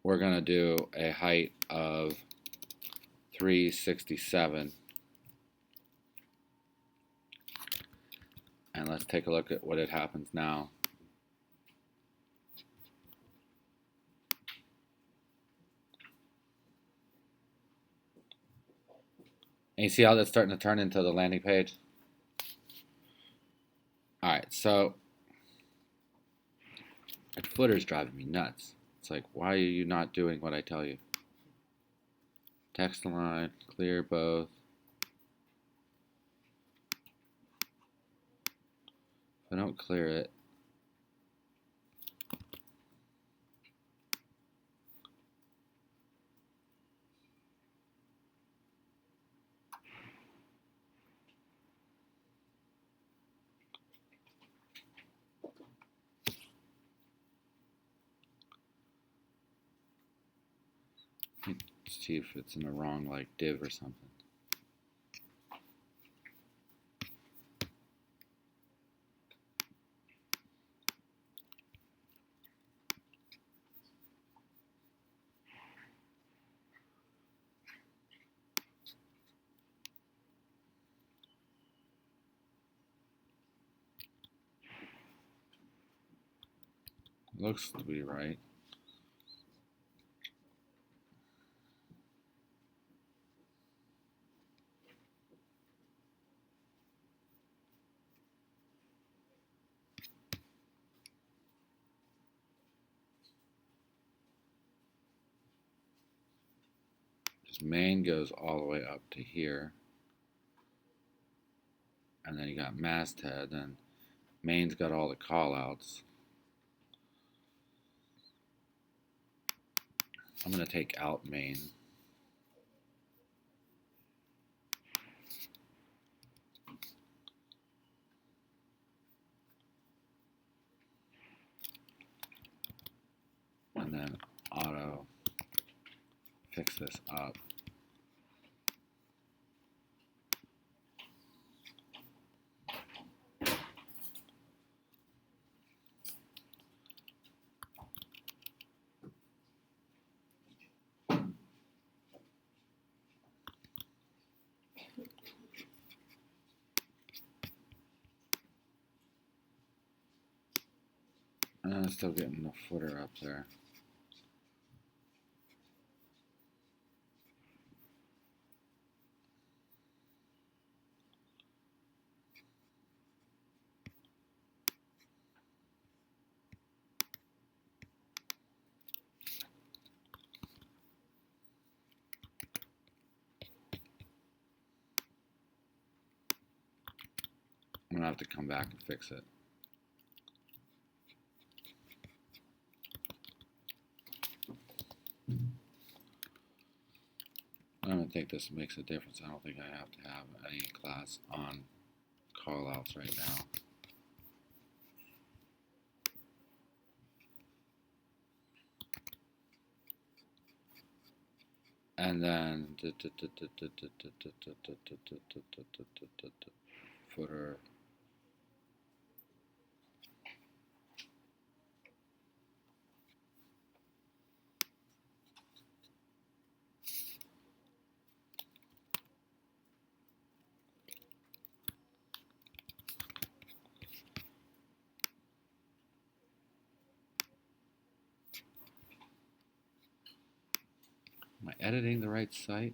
we're going to do a height of 367. And let's take a look at what it happens now. And you see how that's starting to turn into the landing page? Alright, so the footer's driving me nuts. It's like, why are you not doing what I tell you? Text align, clear both. If I don't clear it, let's see if it's in the wrong like div or something. Looks to be right. This main goes all the way up to here. And then you got masthead, and main's got all the callouts. I'm going to take out main. And then auto fix this up. And I'm still getting the footer up there. I'm going to have to come back and fix it. I don't think this makes a difference. I don't think I have to have any class on callouts right now. And then footer. Am I editing the right site?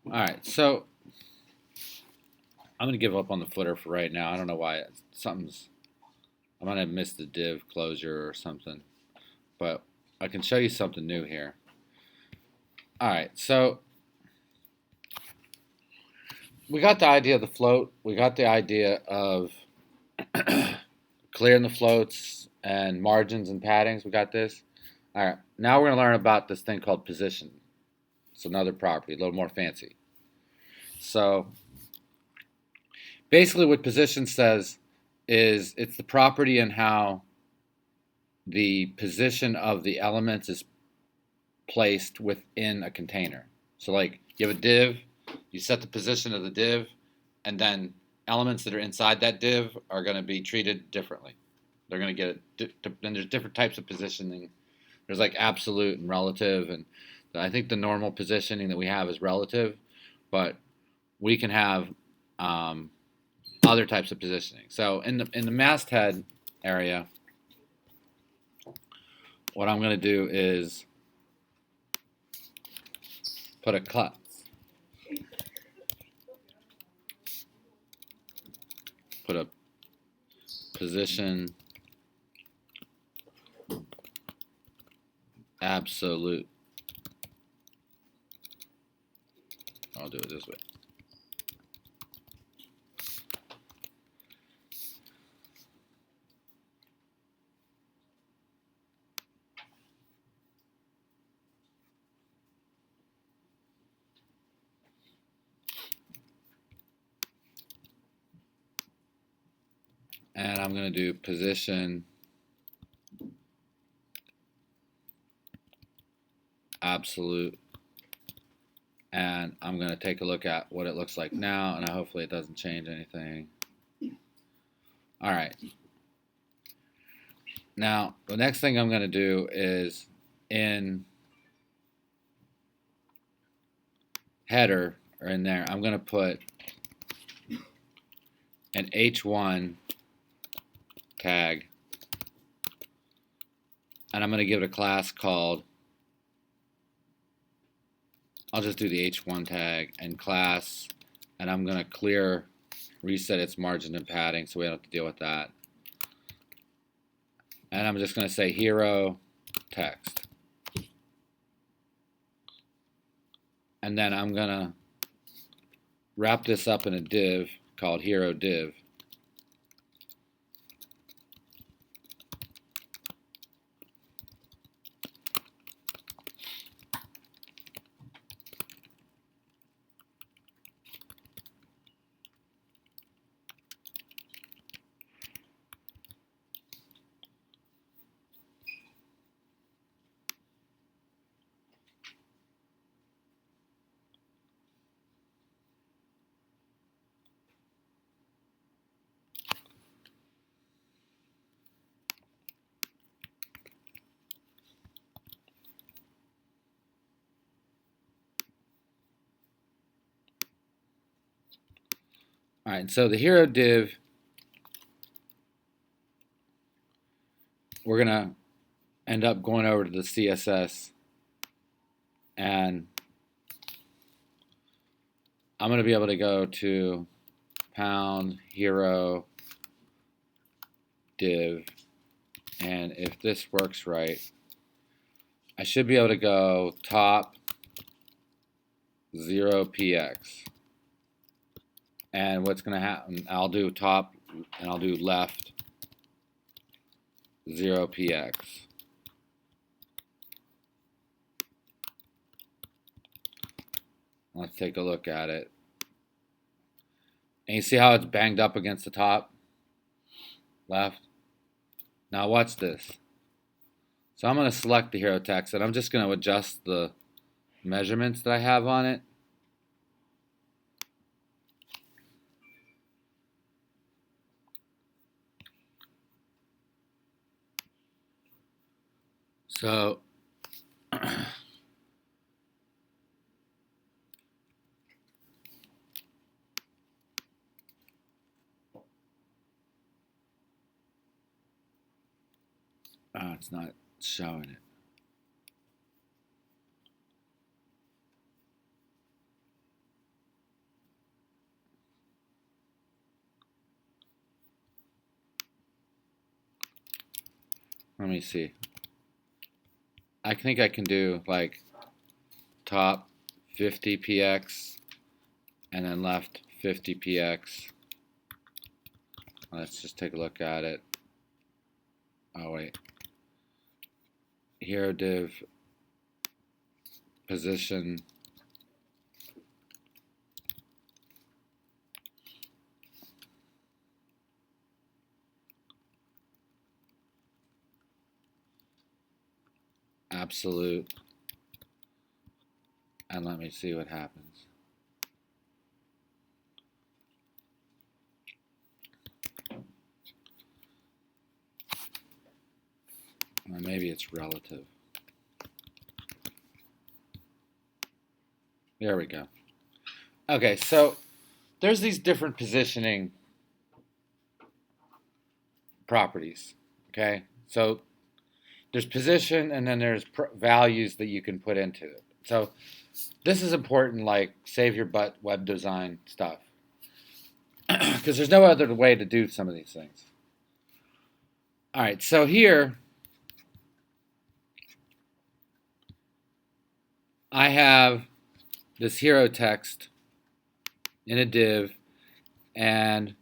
Alright, so I'm going to give up on the footer for right now. I don't know why. Something's I might have missed the div closure or something, but I can show you something new here. All right, so we got the idea of the float. We got the idea of clearing the floats and margins and paddings. We got this. All right, now we're going to learn about this thing called position. It's another property, a little more fancy. So basically what position says is it's the property in how the position of the elements is placed within a container. So like you have a div, you set the position of the div, and then elements that are inside that div are going to be treated differently. They're going to get and there's different types of positioning. There's like absolute and relative, and I think the normal positioning that we have is relative, but we can have other types of positioning. So in the masthead area, what I'm going to do is put a class. Put a position absolute. I'll do it this way. And I'm going to do position absolute, and I'm going to take a look at what it looks like now, and hopefully it doesn't change anything. All right. Now, the next thing I'm going to do is in header, or in there, I'm going to put an H1 tag, and I'm going to give it a class called, I'll just do the H1 tag and class, and I'm going to reset its margin and padding so we don't have to deal with that. And I'm just going to say hero text. And then I'm going to wrap this up in a div called hero div. All right, so the hero div, we're going to end up going over to the CSS, and I'm going to be able to go to pound hero div, and if this works right, I should be able to go top 0px. And what's going to happen, I'll do top and I'll do left 0px. Let's take a look at it. And you see how it's banged up against the top left? Now watch this. So I'm going to select the hero text, and I'm just going to adjust the measurements that I have on it. So it's not showing it. let me see. I think I can do like top 50px and then left 50px. Let's just take a look at it. Oh wait. Hero div position. Absolute. And let me see what happens. Or maybe it's relative. There we go. Okay, so there's these different positioning properties. Okay, so there's position and then there's values that you can put into it. So this is important, like save your butt web design stuff, because there's no other way to do some of these things. All right, so here I have this hero text in a div, and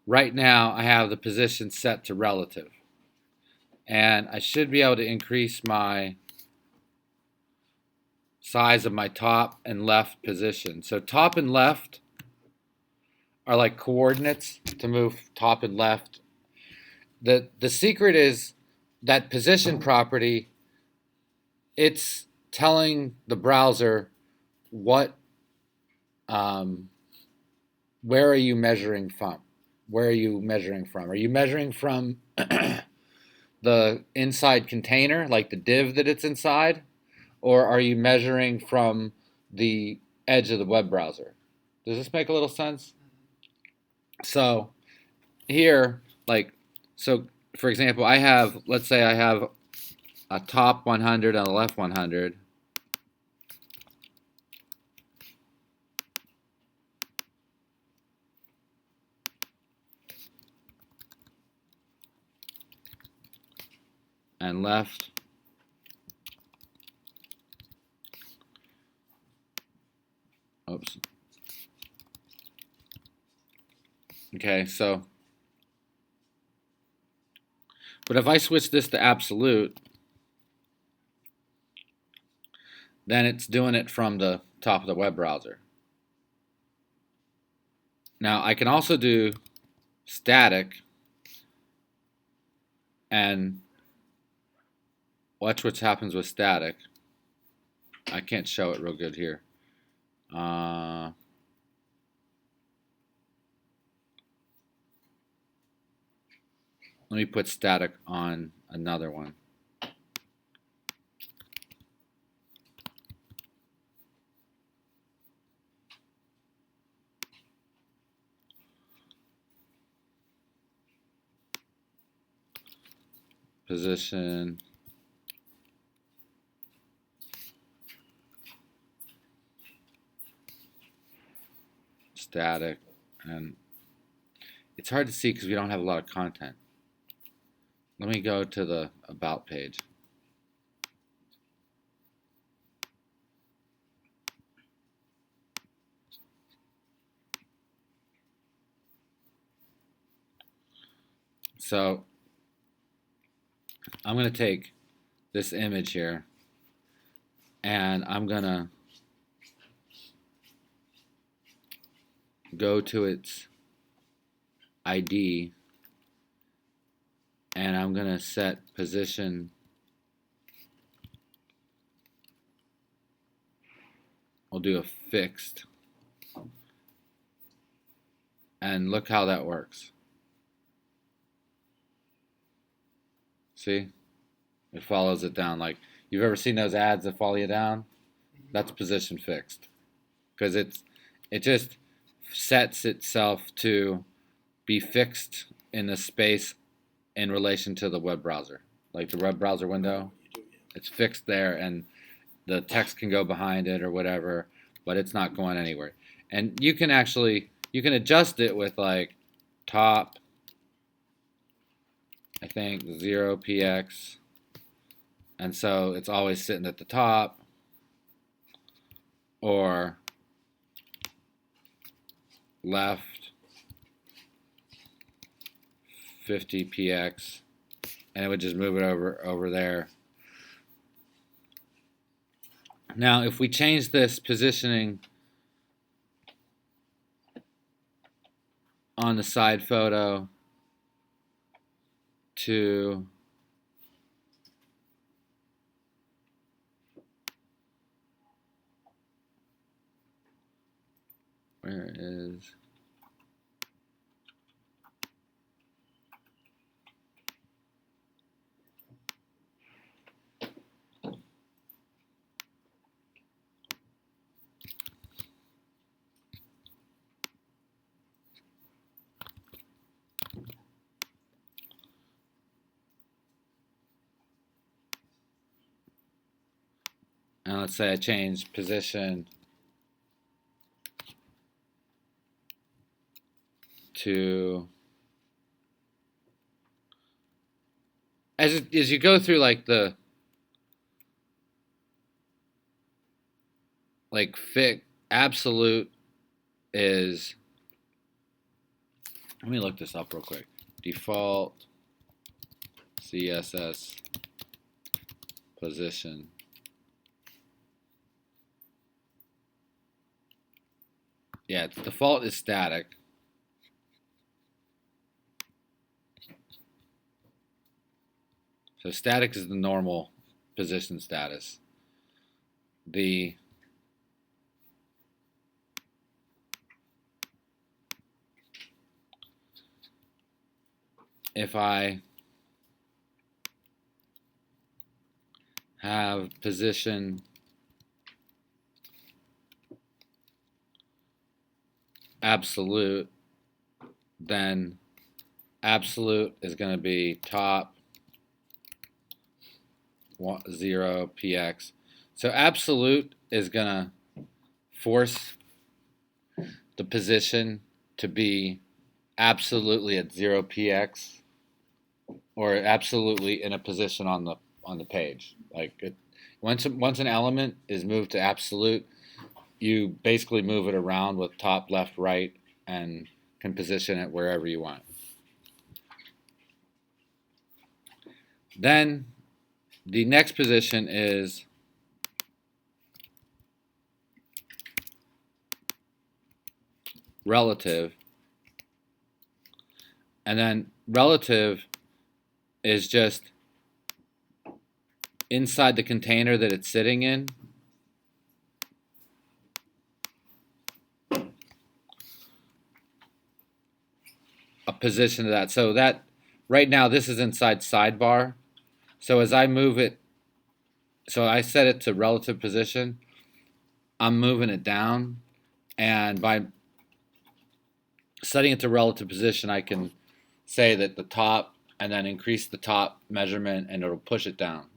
right now I have the position set to relative. And I should be able to increase my size of my top and left position. So top and left are like coordinates to move top and left. The secret is that position property, it's telling the browser what, where are you measuring from? Where are you measuring from? Are you measuring from the inside container, like the div that it's inside? Or are you measuring from the edge of the web browser? Does this make a little sense? So here, like, so for example, I have, let's say I have a top 100 and a left 100. And left. Oops. Okay, so, but if I switch this to absolute, then it's doing it from the top of the web browser. Now I can also do static, and watch what happens with static. I can't show it real good here. Let me put static on another one. Position. Static. And it's hard to see because we don't have a lot of content. Let me go to the About page. So I'm going to take this image here and I'm going to go to its ID and I'm going to set position I'll do a fixed, and look how that works. See? It follows it down. Like, you've ever seen those ads that follow you down? That's position fixed. Because it just sets itself to be fixed in the space in relation to the web browser. Like the web browser window, it's fixed there and the text can go behind it or whatever, but it's not going anywhere. And you can adjust it with like top, I think 0px, And so it's always sitting at the top, or left 50px, and it would just move it over there. Now, if we change this positioning on the side photo to where is and let's say I change position to, as you go through like the absolute is, let me look this up real quick. Default CSS position. Yeah, default is static. So static is the normal position status. If I have position absolute, then absolute is going to be top 0px. So absolute is going to force the position to be absolutely at 0px, or absolutely in a position on the page. Like once an element is moved to absolute, you basically move it around with top, left, right, and can position it wherever you want. Then the next position is relative. And then relative is just inside the container that it's sitting in. A position of that. So that right now this is inside sidebar. So as I move it, so I set it to relative position, I'm moving it down, and by setting it to relative position, I can say that the top, and then increase the top measurement, and it'll push it down.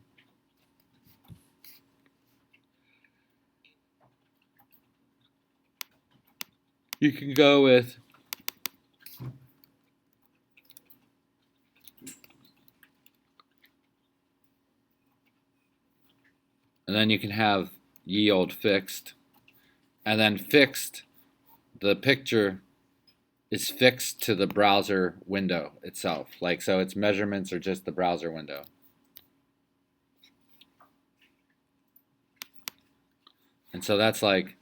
You can go with and then you can have yield fixed, and then fixed, the picture is fixed to the browser window itself. Like, so its measurements are just the browser window. And so that's like,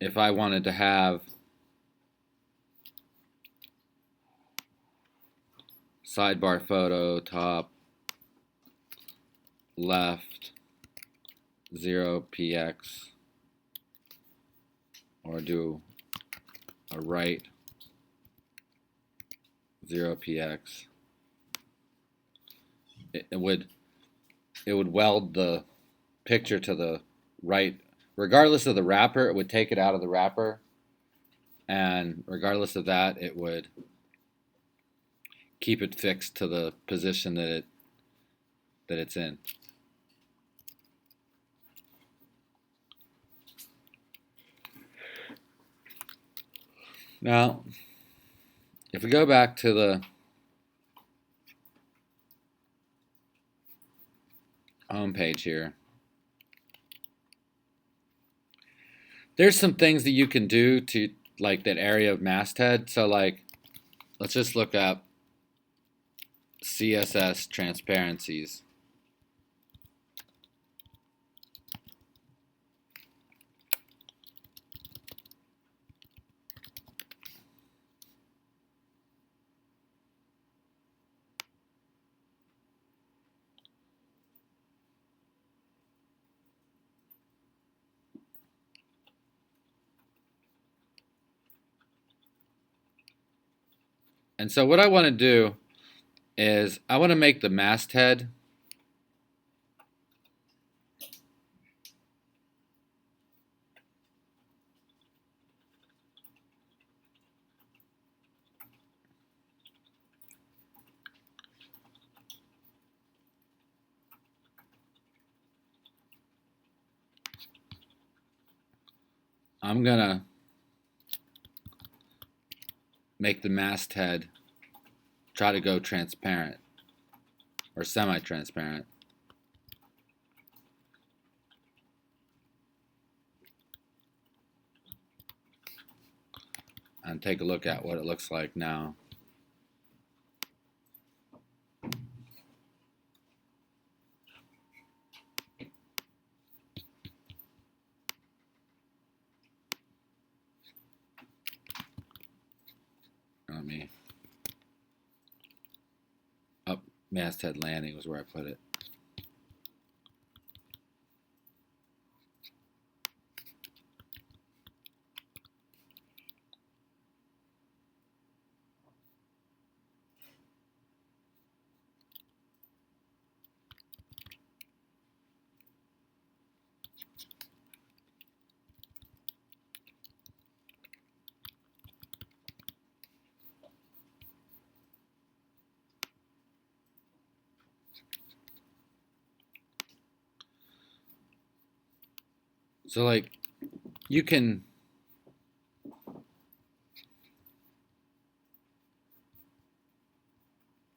if I wanted to have sidebar photo, top, left, 0px, or do a right, 0px, it would weld the picture to the right. Regardless of the wrapper, it would take it out of the wrapper, and regardless of that, it would keep it fixed to the position that it's in. Now, if we go back to the page here. There's some things that you can do to like that area of masthead. So like, let's just look up CSS Transparencies. And so what I want to do is I want to make the masthead I'm gonna make the masthead try to go transparent or semi-transparent. And take a look at what it looks like now. Let me up masthead landing was where I put it. So like you can I'm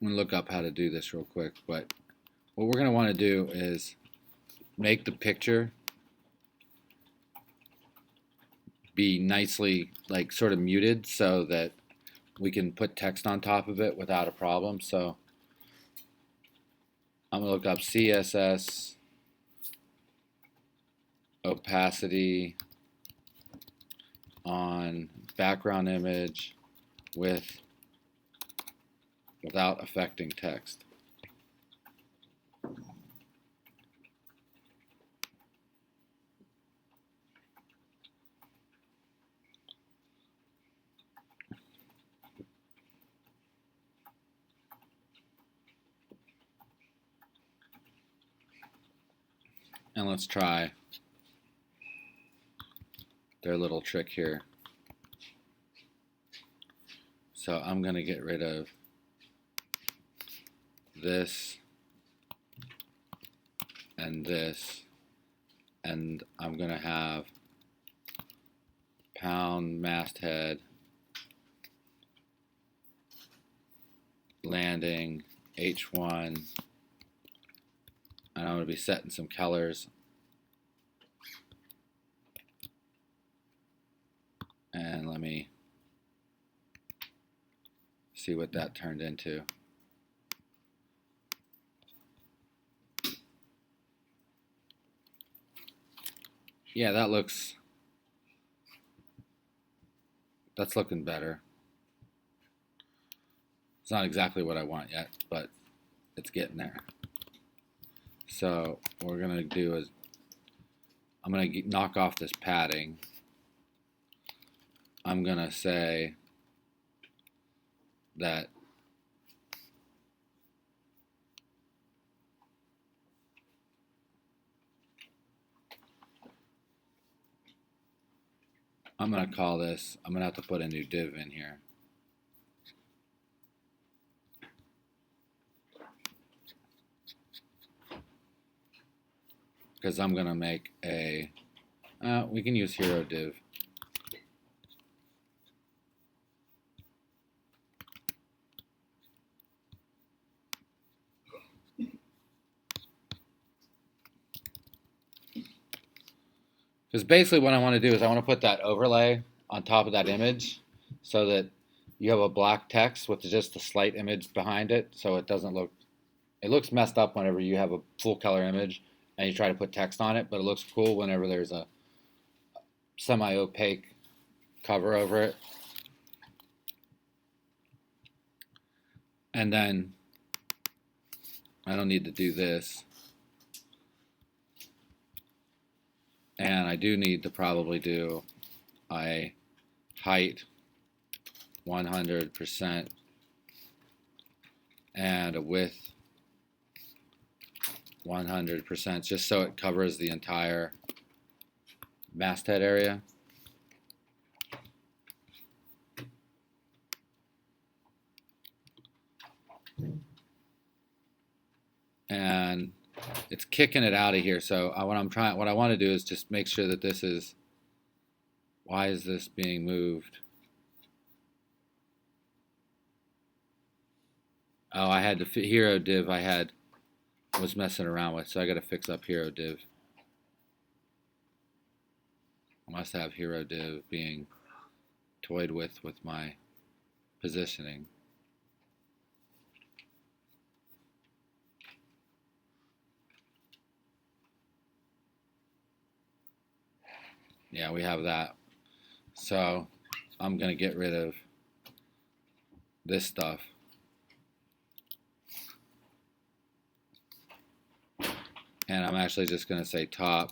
gonna look up how to do this real quick, but what we're gonna want to do is make the picture be nicely like sort of muted so that we can put text on top of it without a problem. So I'm gonna look up CSS opacity on background image without affecting text. And let's try their little trick here. So I'm going to get rid of this and this, and I'm going to have pound masthead landing H1, and I'm going to be setting some colors. And let me see what that turned into. Yeah, that's looking better. It's not exactly what I want yet, but it's getting there. So what we're gonna do is I'm gonna knock off this padding. I'm gonna say that I'm gonna call this, I'm gonna have to put a new div in here. Because I'm gonna make a, we can use hero div. Because basically what I want to do is I want to put that overlay on top of that image so that you have a black text with just a slight image behind it, so it doesn't look, it looks messed up whenever you have a full color image and you try to put text on it, but it looks cool whenever there's a semi-opaque cover over it. And then I don't need to do this. And I do need to probably do a height 100% and a width 100%, just so it covers the entire masthead area. And it's kicking it out of here, so what I want to do is just make sure that this is, why is this being moved? Oh, I had the hero div I was messing around with, so I got to fix up hero div. I must have hero div being toyed with my positioning. Yeah, we have that. So I'm going to get rid of this stuff. And I'm actually just going to say top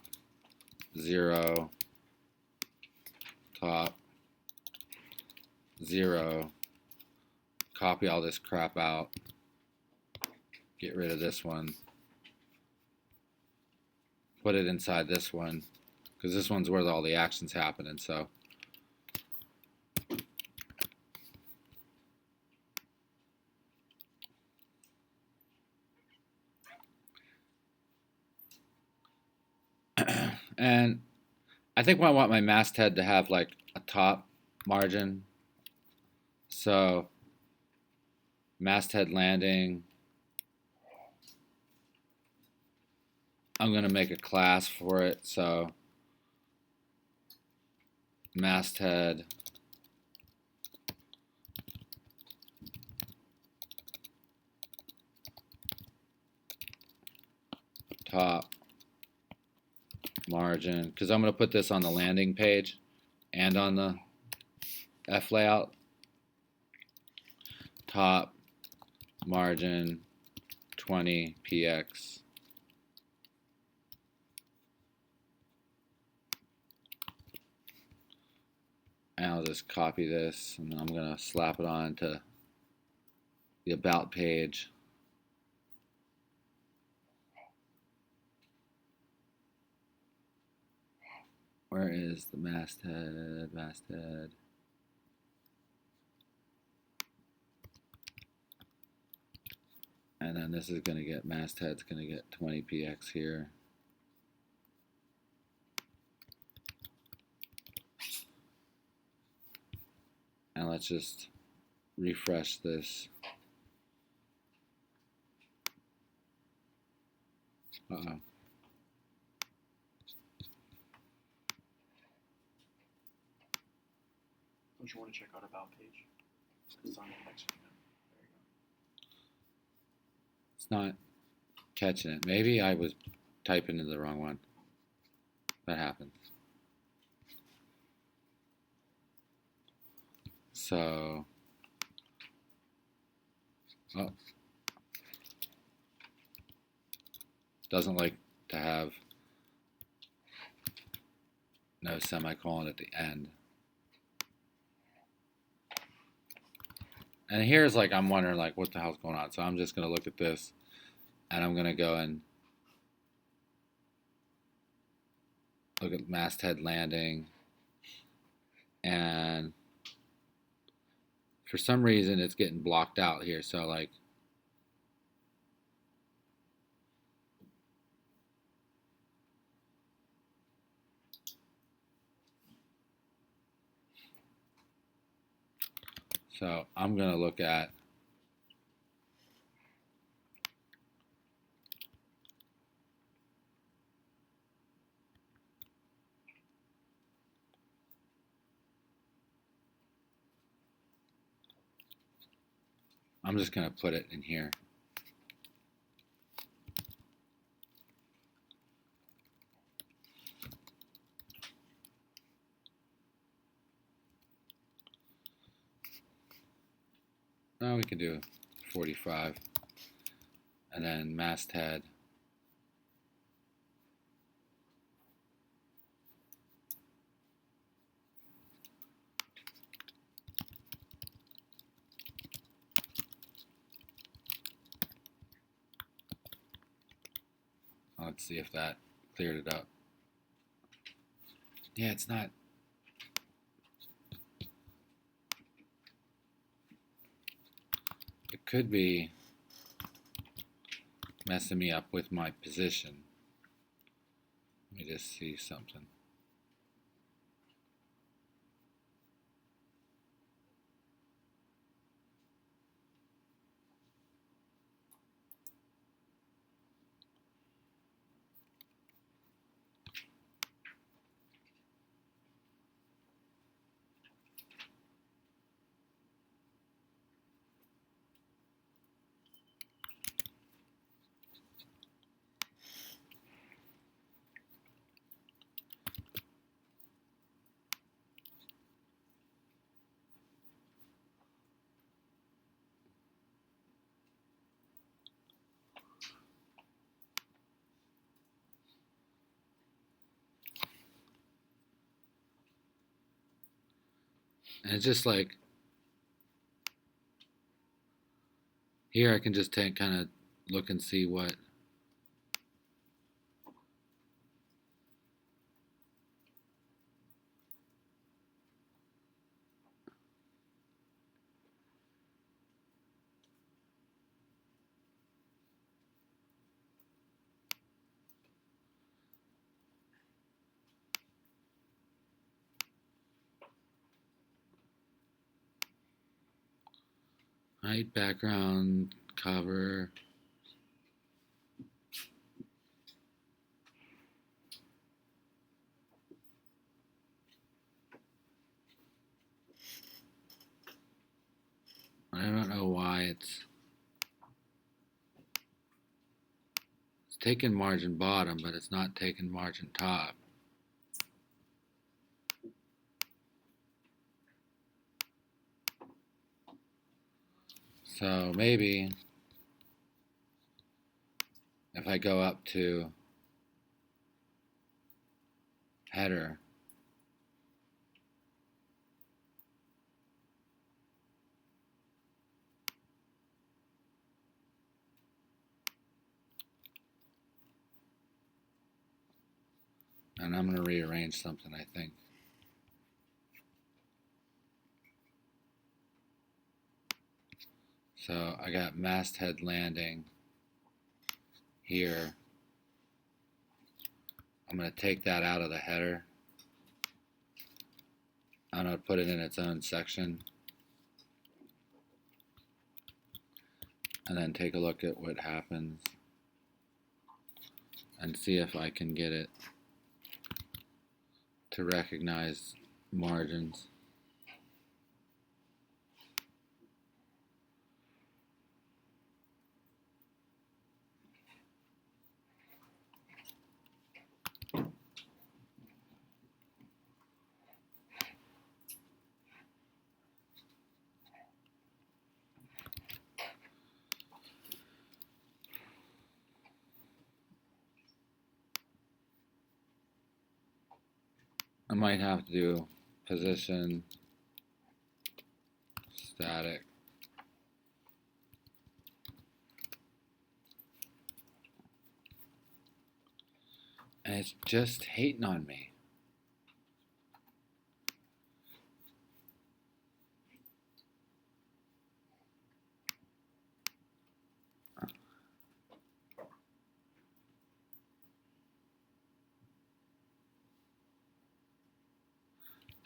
0, top 0, copy all this crap out, get rid of this one, put it inside this one, because this one's where all the action's happening, so. And I think I want my masthead to have like a top margin. So masthead landing, I'm going to make a class for it. So masthead top margin, because I'm going to put this on the landing page and on the F layout. Top margin 20 px. And I'll just copy this, and then I'm going to slap it on to the about page. Where is the masthead? Masthead. And then this is going to get, masthead's going to get 20 px here. And let's just refresh this. Uh-oh. Don't you want to check out about page? It's on the next one. There you go. It's not catching it. Maybe I was typing in the wrong one. That happens. So, oh, doesn't like to have no semicolon at the end. And here's like, I'm wondering like what the hell's going on. So I'm just going to look at this and I'm going to go and look at masthead landing. And for some reason it's getting blocked out here. So like, so I'm going to look at I'm just going to put it in here. Now we can do 45. And then masthead. Let's see if that cleared it up. Yeah, it's not. It could be messing me up with my position. Let me just see something. And it's just like, here I can just take, kind of look and see what. Right, background, cover. I don't know why it's taking margin bottom, but it's not taking margin top. So maybe if I go up to header, and I'm going to rearrange something, I think. So I got masthead landing here. I'm going to take that out of the header. I'm going to put it in its own section. And then take a look at what happens and see if I can get it to recognize margins. I might have to do position, static. And it's just hating on me.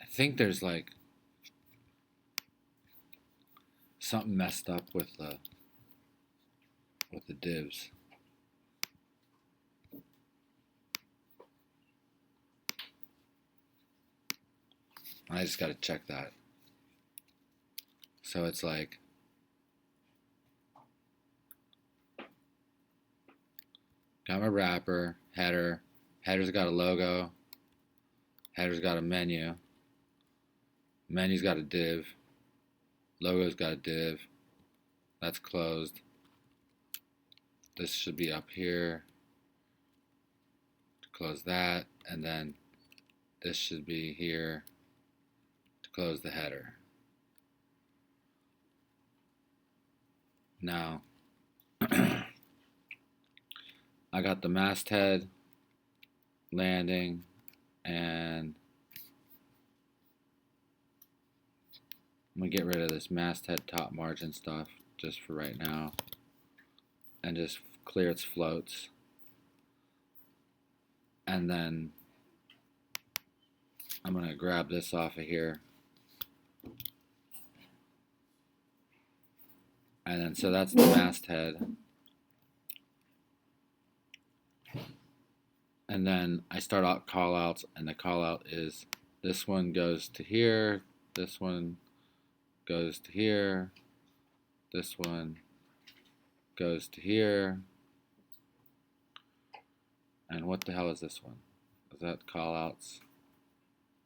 I think there's like something messed up with the divs. I just got to check that. So it's like got my wrapper, header. Header's got a logo. Header's got a menu. Menu's got a div. Logo's got a div. That's closed. This should be up here. To close that, and then this should be here to close the header. Now, I got the masthead, landing, and I'm going to get rid of this masthead top margin stuff just for right now and just clear its floats. And then I'm going to grab this off of here. And then so that's the masthead. And then I start out callouts, and the callout is this one goes to here, this one goes to here, this one goes to here, and what the hell is this one? Is that callouts?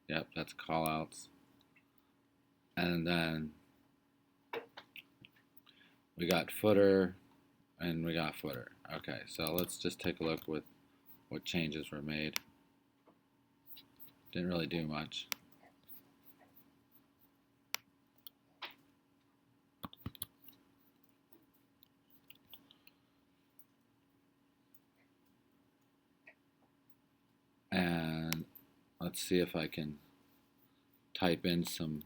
Yep, that's callouts. And then we got footer, and we got footer. Okay, so let's just take a look with what changes were made. Didn't really do much. And let's see if I can type in some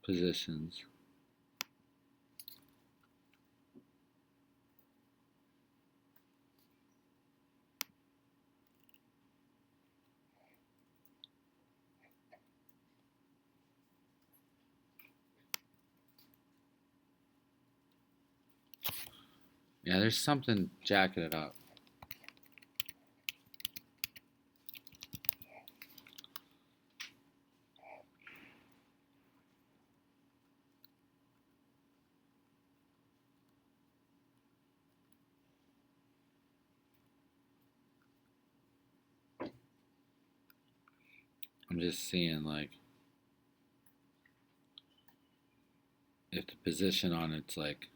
positions. Yeah, there's something jacking it up. I'm just seeing like if the position on it's like,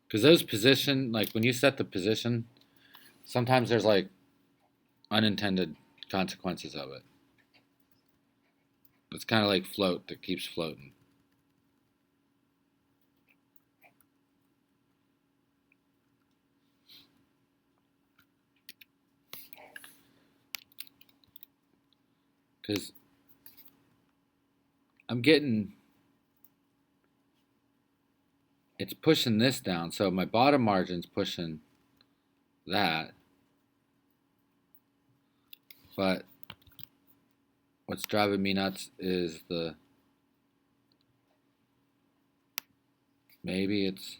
because those position, like when you set the position, sometimes there's like unintended consequences of it. It's kind of like float that keeps floating. Because I'm getting, it's pushing this down, so my bottom margin's pushing that, but what's driving me nuts is the, maybe it's,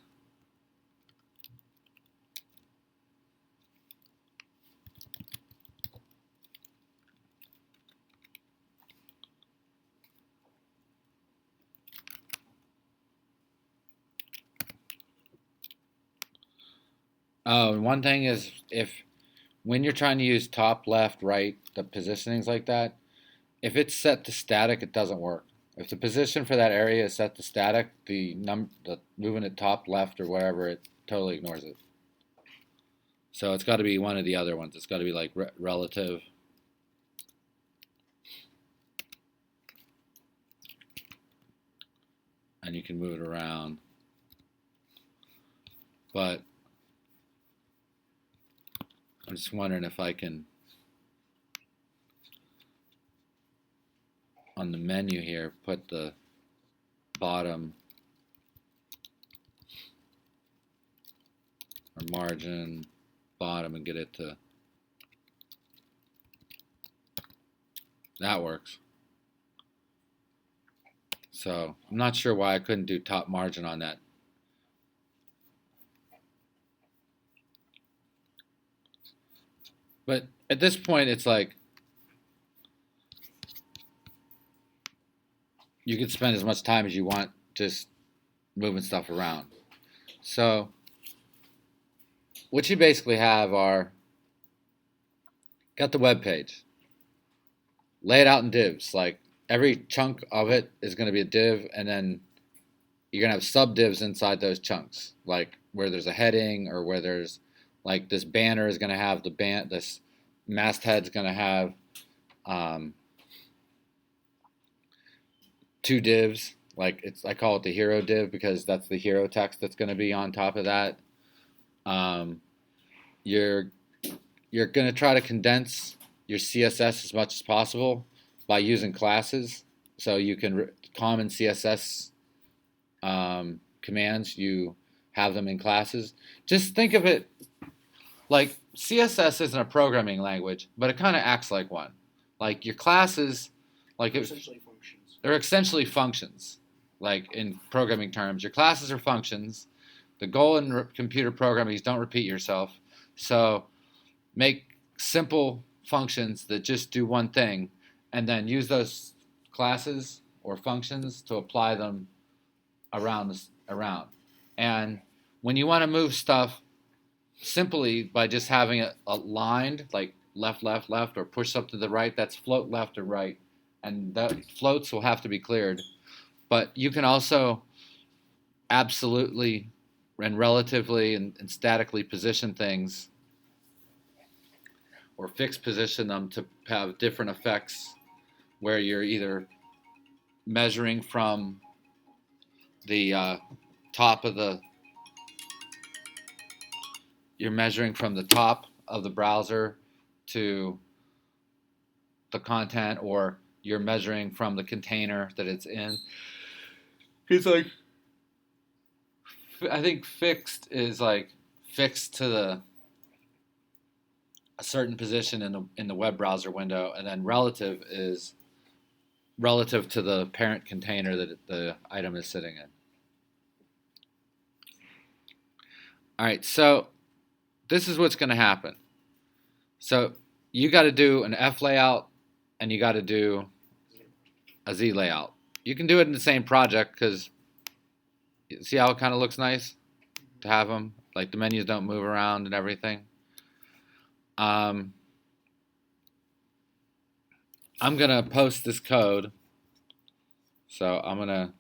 oh, one thing is if, when you're trying to use top, left, right, the positionings like that, if it's set to static, it doesn't work. If the position for that area is set to static, the moving it top, left, or whatever, it totally ignores it. So it's got to be one of the other ones. It's got to be like relative. And you can move it around. But I'm just wondering if I can, on the menu here, put the bottom or margin bottom and get it to, that works. So I'm not sure why I couldn't do top margin on that. But at this point, it's like you can spend as much time as you want just moving stuff around. So what you basically have are, got the web page, lay it out in divs. Like every chunk of it is going to be a div, and then you're going to have sub divs inside those chunks, like where there's a heading, or where there's like this banner is going to have this masthead's going to have two divs. Like I call it the hero div because that's the hero text that's going to be on top of that. You're going to try to condense your CSS as much as possible by using classes. So you can common CSS commands, you have them in classes. Just think of it like CSS isn't a programming language, but it kind of acts like one. Like your classes, like essentially functions. They're essentially functions. Like in programming terms, your classes are functions. The goal in computer programming is don't repeat yourself. So make simple functions that just do one thing, and then use those classes or functions to apply them around. And when you want to move stuff simply by just having it aligned, like left, left, left, or push up to the right, that's float left or right, and the floats will have to be cleared. But you can also absolutely and relatively and statically position things, or fixed position them to have different effects, where you're either measuring from the top of the browser to the content, or you're measuring from the container that it's in. It's like, I think fixed is like fixed to a certain position in the web browser window, and then relative is relative to the parent container that the item is sitting in. All right, so this is what's going to happen. So you got to do an F layout, and you got to do a Z layout. You can do it in the same project, because see how it kind of looks nice to have them, like the menus don't move around and everything. I'm gonna post this code, so I'm gonna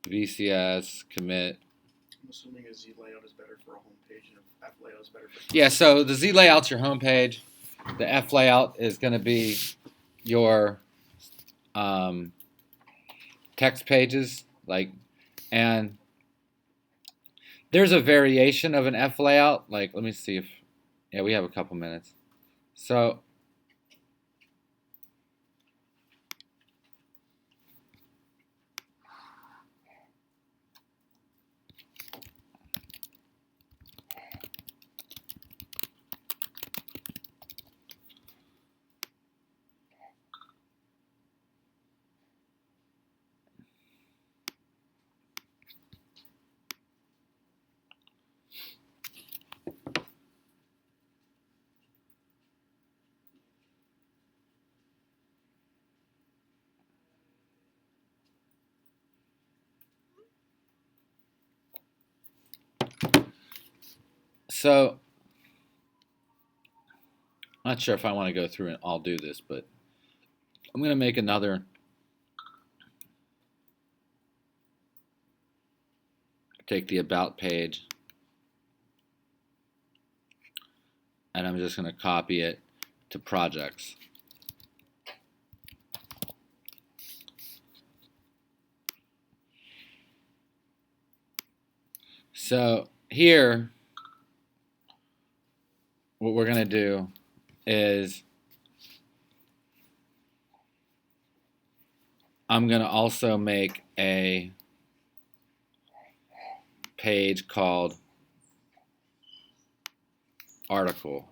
VCS commit. I'm assuming a Z layout is better for a home page and F layout is better for. Yeah, so the Z layout's your home page. The F layout is going to be your text pages, and there's a variation of an F layout. Like, let me see if, yeah, we have a couple minutes. So I'm not sure if I want to go through and I'll do this, but I'm going to make another take the about page, and I'm just going to copy it to projects. So here, what we're going to do is I'm going to also make a page called article.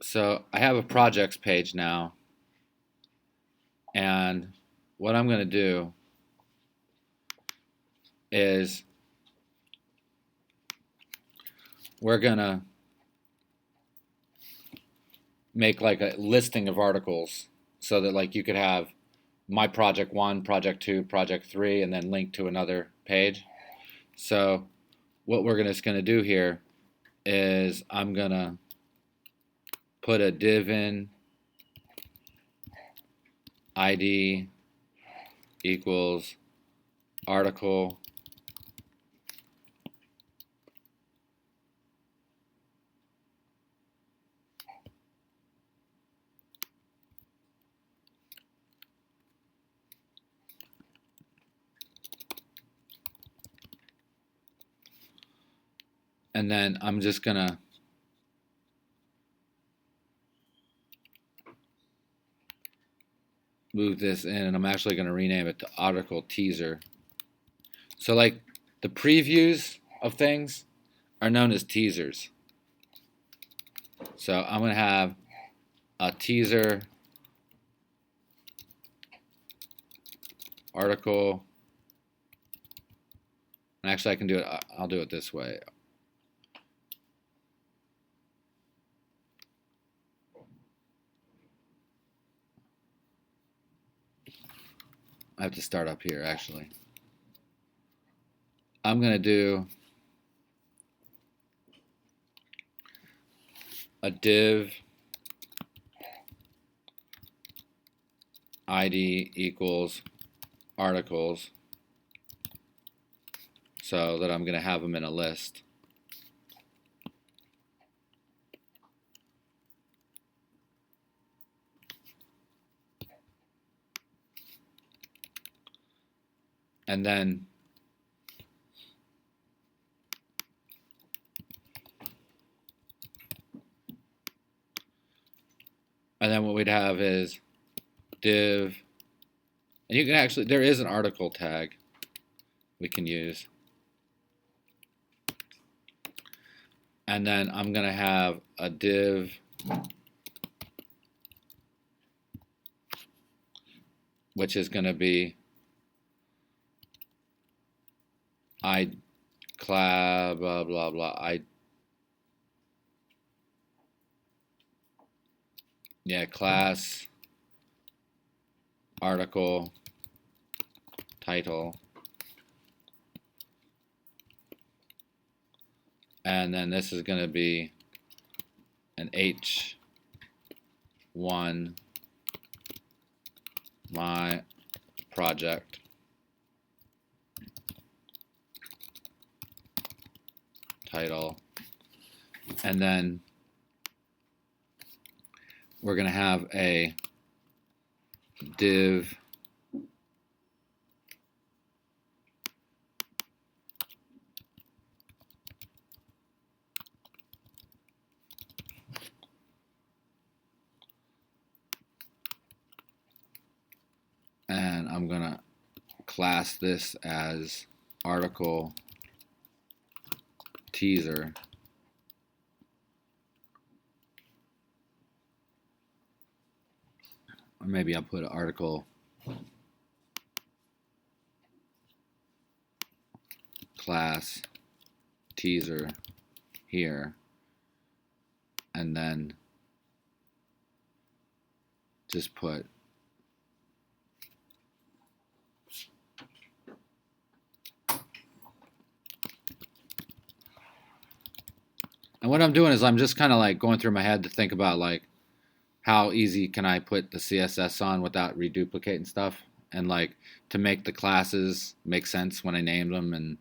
So I have a projects page now, and what I'm going to do is we're going to make like a listing of articles so that like you could have my project 1, project 2, project 3, and then link to another page. So what we're just going to do here is I'm going to put a div in ID equals article and then I'm just gonna move this in, and I'm actually gonna rename it to article teaser. So like the previews of things are known as teasers. So I'm gonna have a teaser article. And actually I can do it, I'll do it this way. I have to start up here actually. I'm gonna do a div ID equals articles so that I'm gonna have them in a list. And then what we'd have is div, and you can actually, there is an article tag we can use. And then I'm going to have a div which is going to be class blah blah blah class article title, and then this is going to be an H1 my project title, and then we're going to have a div and I'm going to class this as article teaser. Or maybe I'll put an article class teaser here, and then just put and what I'm doing is I'm just kind of like going through my head to think about like how easy can I put the CSS on without reduplicating stuff, and like to make the classes make sense when I name them.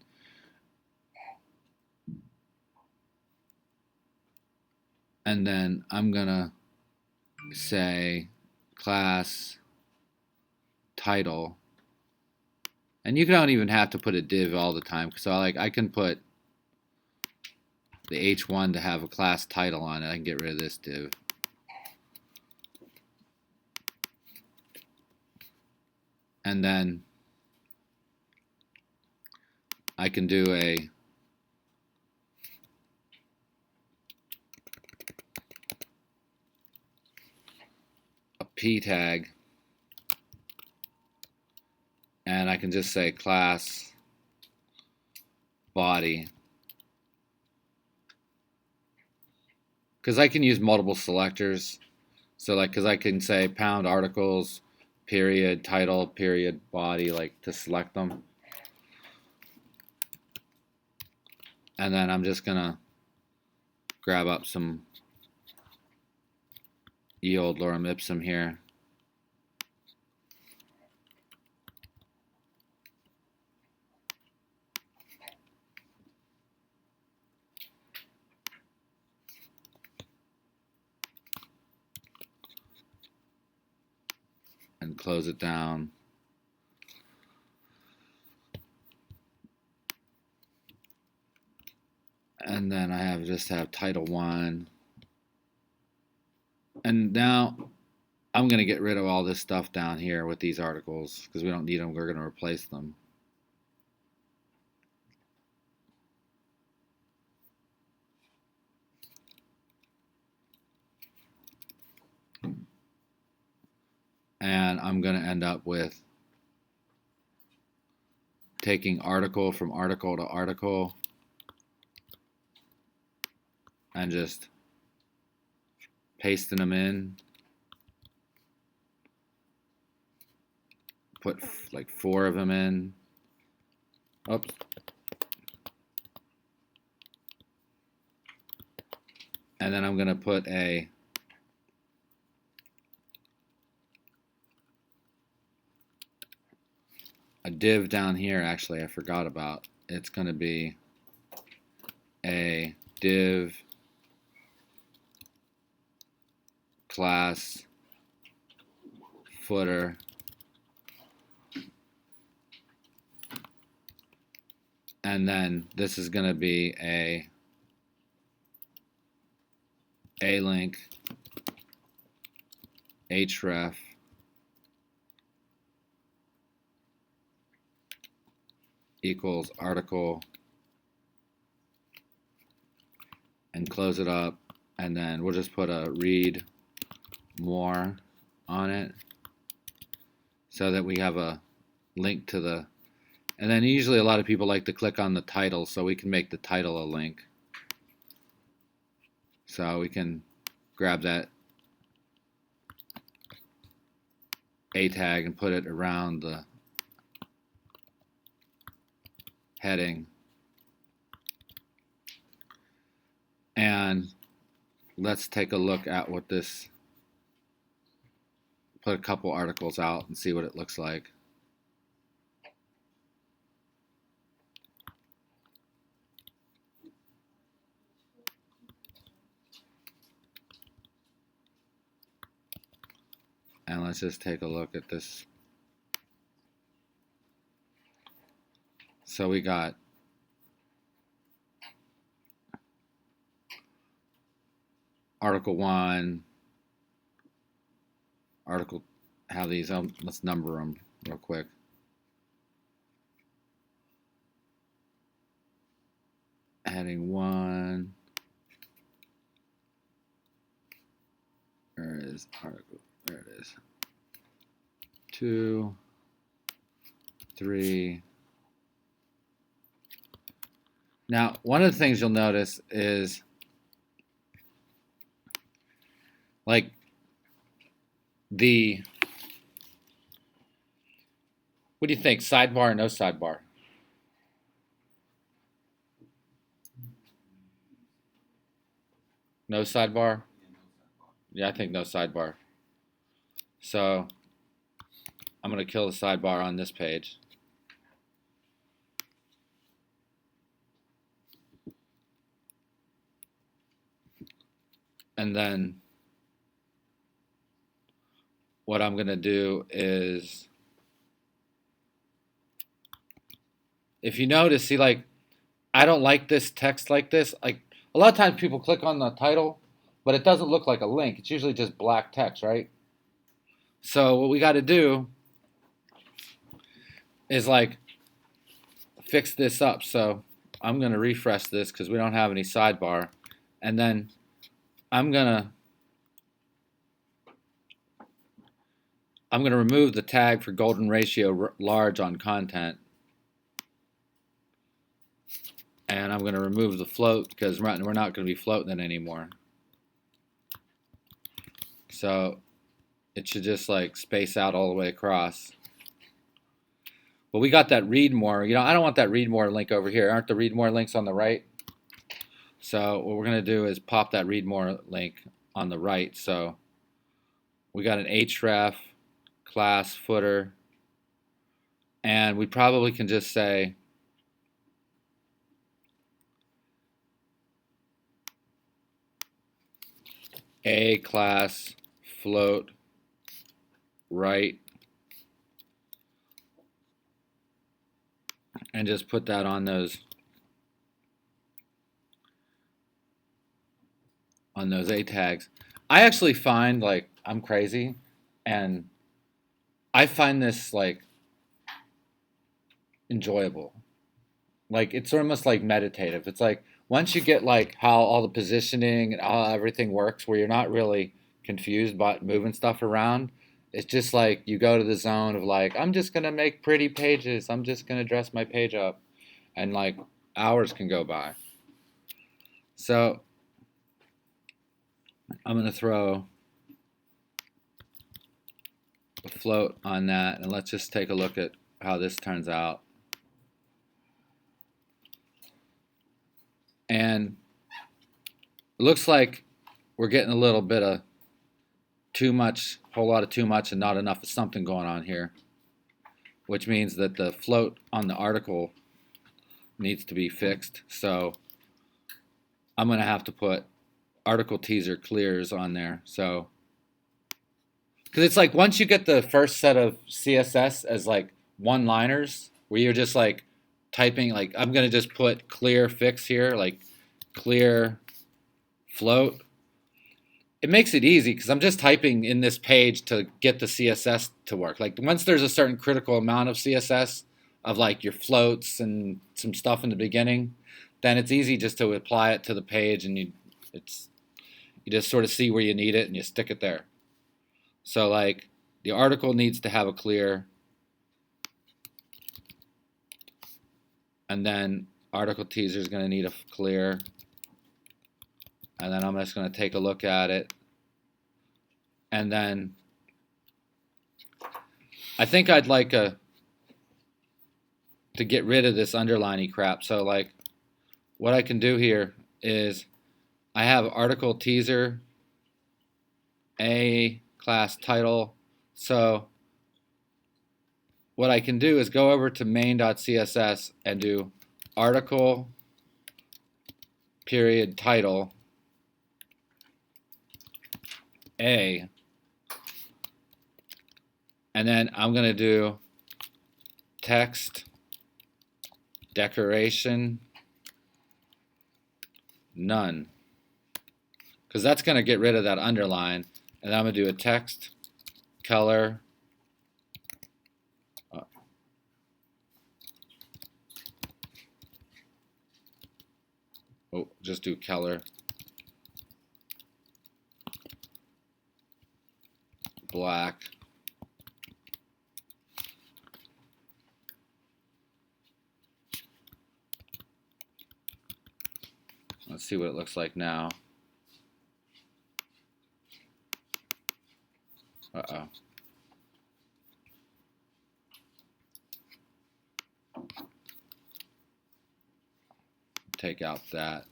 And then I'm gonna say class title, and you don't even have to put a div all the time, so I can put the H1 to have a class title on it. I can get rid of this div. And then I can do a P tag, and I can just say class body, because I can use multiple selectors So like, because I can say pound articles, period, title, period, body, like to select them. And then I'm just gonna grab up some ye old lorem ipsum here. And close it down. And then I just have title 1. And now I'm going to get rid of all this stuff down here with these articles because we don't need them. We're going to replace them. And I'm going to end up with taking article from article to article and just pasting them in. Put like 4 of them in. Oops. And then I'm going to put a div down here. Actually, I forgot about. It's going to be a div class footer and then this is going to be a link href equals article and close it up, and then we'll just put a read more on it so that we have a link to the, and then usually a lot of people like to click on the title, so we can make the title a link. So we can grab that a tag and put it around the heading. And let's take a look at what this, put a couple articles out and see what it looks like. And let's just take a look at this. So we got Article 1, Article, how these, let's number them real quick. Heading 1. Where is article? There it is. 2, 3. Now, one of the things you'll notice is, like, the, what do you think? Sidebar or no sidebar? No sidebar? Yeah, I think no sidebar. So I'm going to kill the sidebar on this page. And then what I'm going to do is, if you notice, see, like, I don't like this text like this. Like, a lot of times people click on the title, but it doesn't look like a link. It's usually just black text, right? So what we got to do is, like, fix this up. So I'm going to refresh this because we don't have any sidebar. And then I'm going to remove the tag for golden ratio large on content. And I'm going to remove the float because we're not going to be floating it anymore. So it should just like space out all the way across. But we got that read more. You know, I don't want that read more link over here. Aren't the read more links on the right? So what we're going to do is pop that read more link on the right. So we got an href, class, footer, and we probably can just say a class float right, and just put that on those A tags. I actually find, like, I'm crazy, and I find this like enjoyable. Like, it's almost like meditative. It's like once you get like how all the positioning and how everything works, where you're not really confused about moving stuff around. It's just like you go to the zone of like, I'm just gonna make pretty pages. I'm just gonna dress my page up, and like hours can go by. So I'm gonna throw a float on that, and let's just take a look at how this turns out. And it looks like we're getting a little bit of too much, whole lot of too much and not enough of something going on here, which means that the float on the article needs to be fixed. So I'm going to have to put article teaser clears on there. So, because it's like once you get the first set of CSS as like one-liners, where you're just like typing, like I'm going to just put clear fix here, like clear float. It makes it easy because I'm just typing in this page to get the CSS to work. Like once there's a certain critical amount of CSS of like your floats and some stuff in the beginning, then it's easy just to apply it to the page, and you just sort of see where you need it and you stick it there. So like the article needs to have a clear, and then article teaser is going to need a clear, and then I'm just going to take a look at it, and then I think I'd like to get rid of this underlining crap. So like what I can do here is I have article teaser, a class title. So what I can do is go over to main.css and do article period title a, and then I'm going to do text decoration none, because that's going to get rid of that underline. And I'm going to do a text color just do color black. Let's see what it looks like now. Uh-oh. Take out that.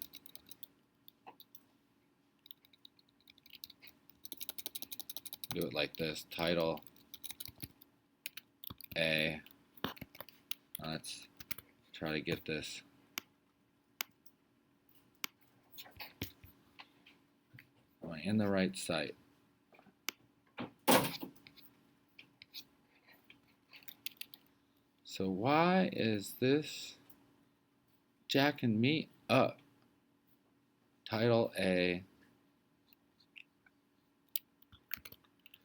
Do it like this. Title A. Let's try to get this. Am I in the right site? So why is this jacking me up? Title A.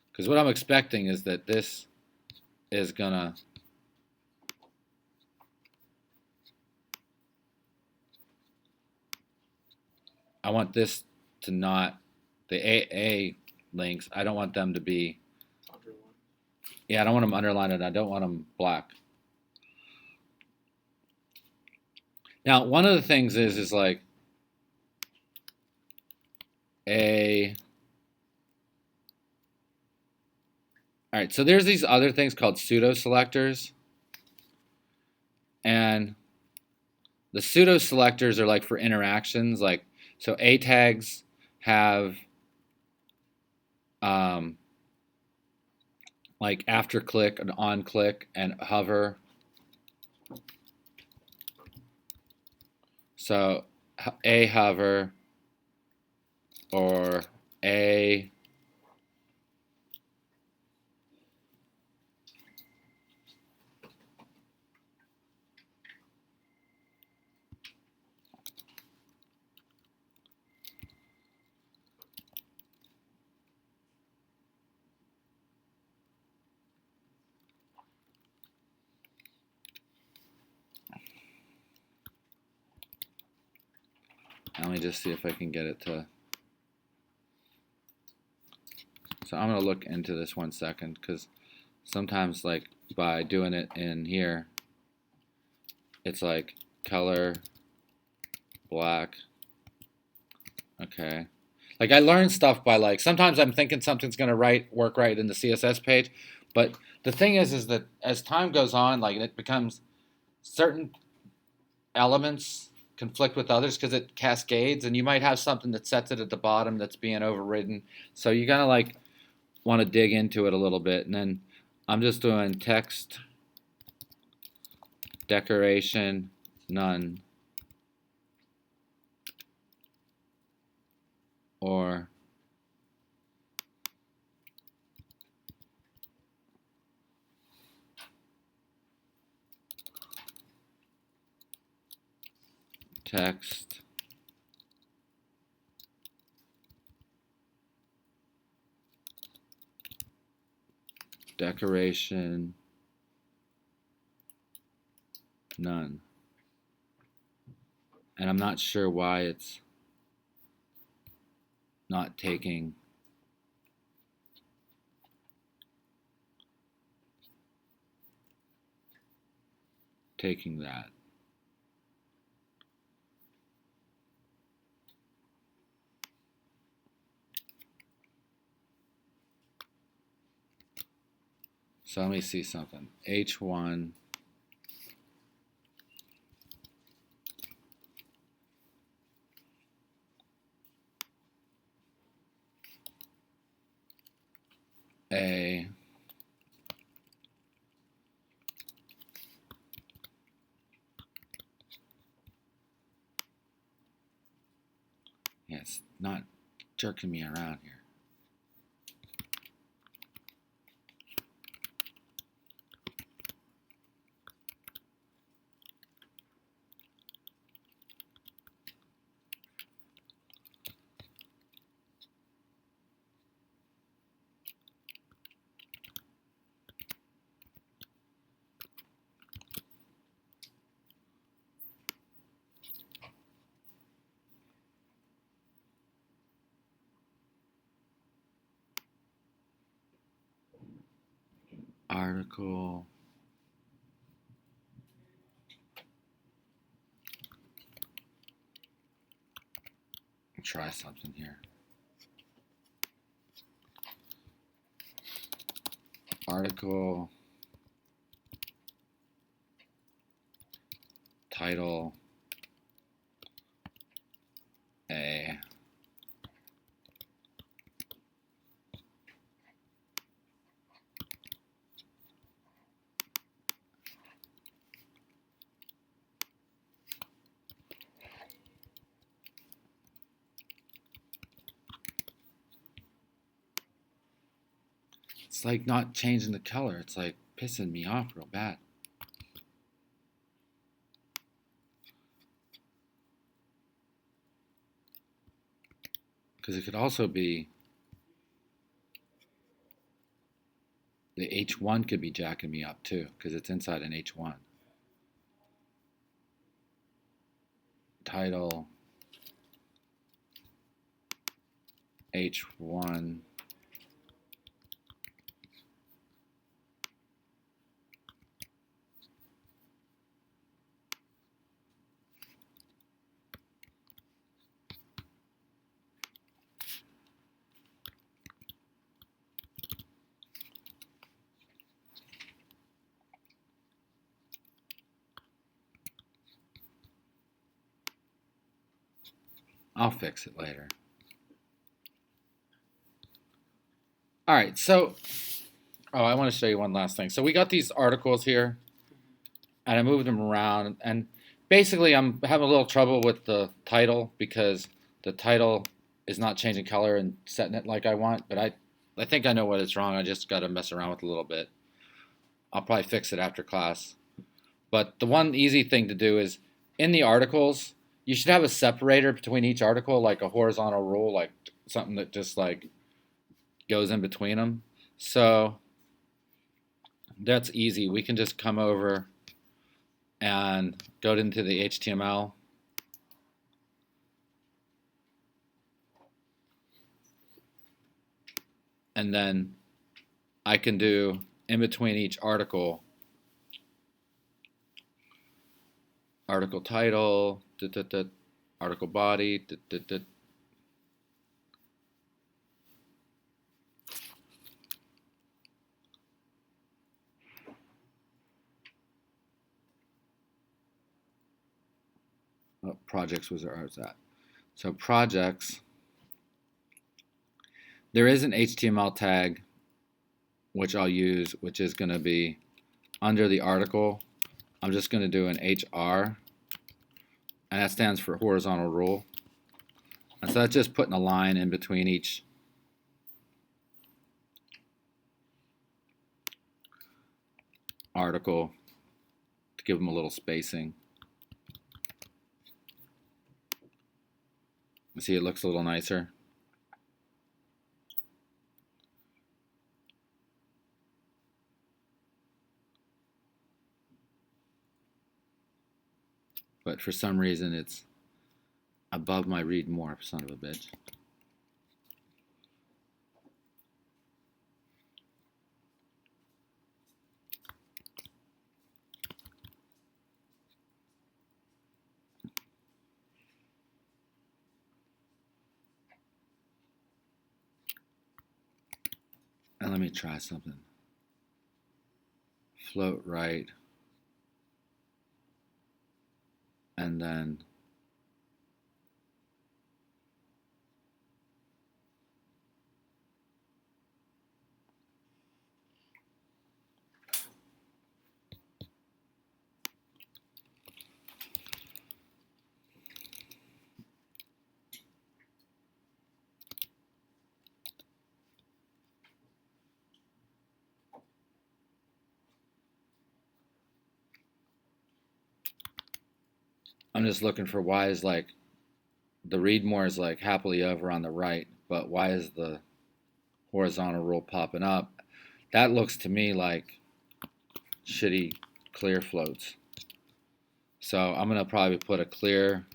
Because what I'm expecting is that this is gonna I want this to not, the A links, I don't want them to be Underline. Yeah, I don't want them underlined, and I don't want them black. Now, one of the things is like A All right, so there's these other things called pseudo selectors, and the pseudo selectors are like for interactions. Like, so A tags have like after click and on click and hover. So A hover or A let me just see if I can get it to. So I'm going to look into this 1 second, because sometimes, like, by doing it in here, it's like color, black. Okay. Like, I learned stuff by, like, sometimes I'm thinking something's going to work right in the CSS page, but the thing is that as time goes on, like, it becomes certain elements conflict with others because it cascades, and you might have something that sets it at the bottom that's being overridden. So you gotta like want to dig into it a little bit. And then I'm just doing text decoration none, or text decoration none. And I'm not sure why it's not taking that. So let me see something. H1 A yeah, it's not jerking me around here. Article try something here. Article title A it's like not changing the color. It's like pissing me off real bad. Because it could also be the H1 could be jacking me up too, because it's inside an H1. Title H1 I'll fix it later. All right, so, I want to show you one last thing. So we got these articles here, and I moved them around, and basically I'm having a little trouble with the title because the title is not changing color and setting it like I want, but I think I know what it's wrong. I just got to mess around with it a little bit. I'll probably fix it after class. But the one easy thing to do is in the articles, you should have a separator between each article, like a horizontal rule, like something that just like goes in between them. So that's easy. We can just come over and go into the HTML. And then I can do in between each article, article title, article body, oh, projects was where it's at. So projects, there is an HTML tag which I'll use, which is going to be under the article. I'm just going to do an HR, and that stands for horizontal rule. And so that's just putting a line in between each article to give them a little spacing. See, it looks a little nicer. But for some reason it's above my read more, son of a bitch. And let me try something. Float right. And then I'm just looking for why is like the read more is like happily over on the right, but why is the horizontal rule popping up? That looks to me like shitty clear floats. So I'm gonna probably put a clear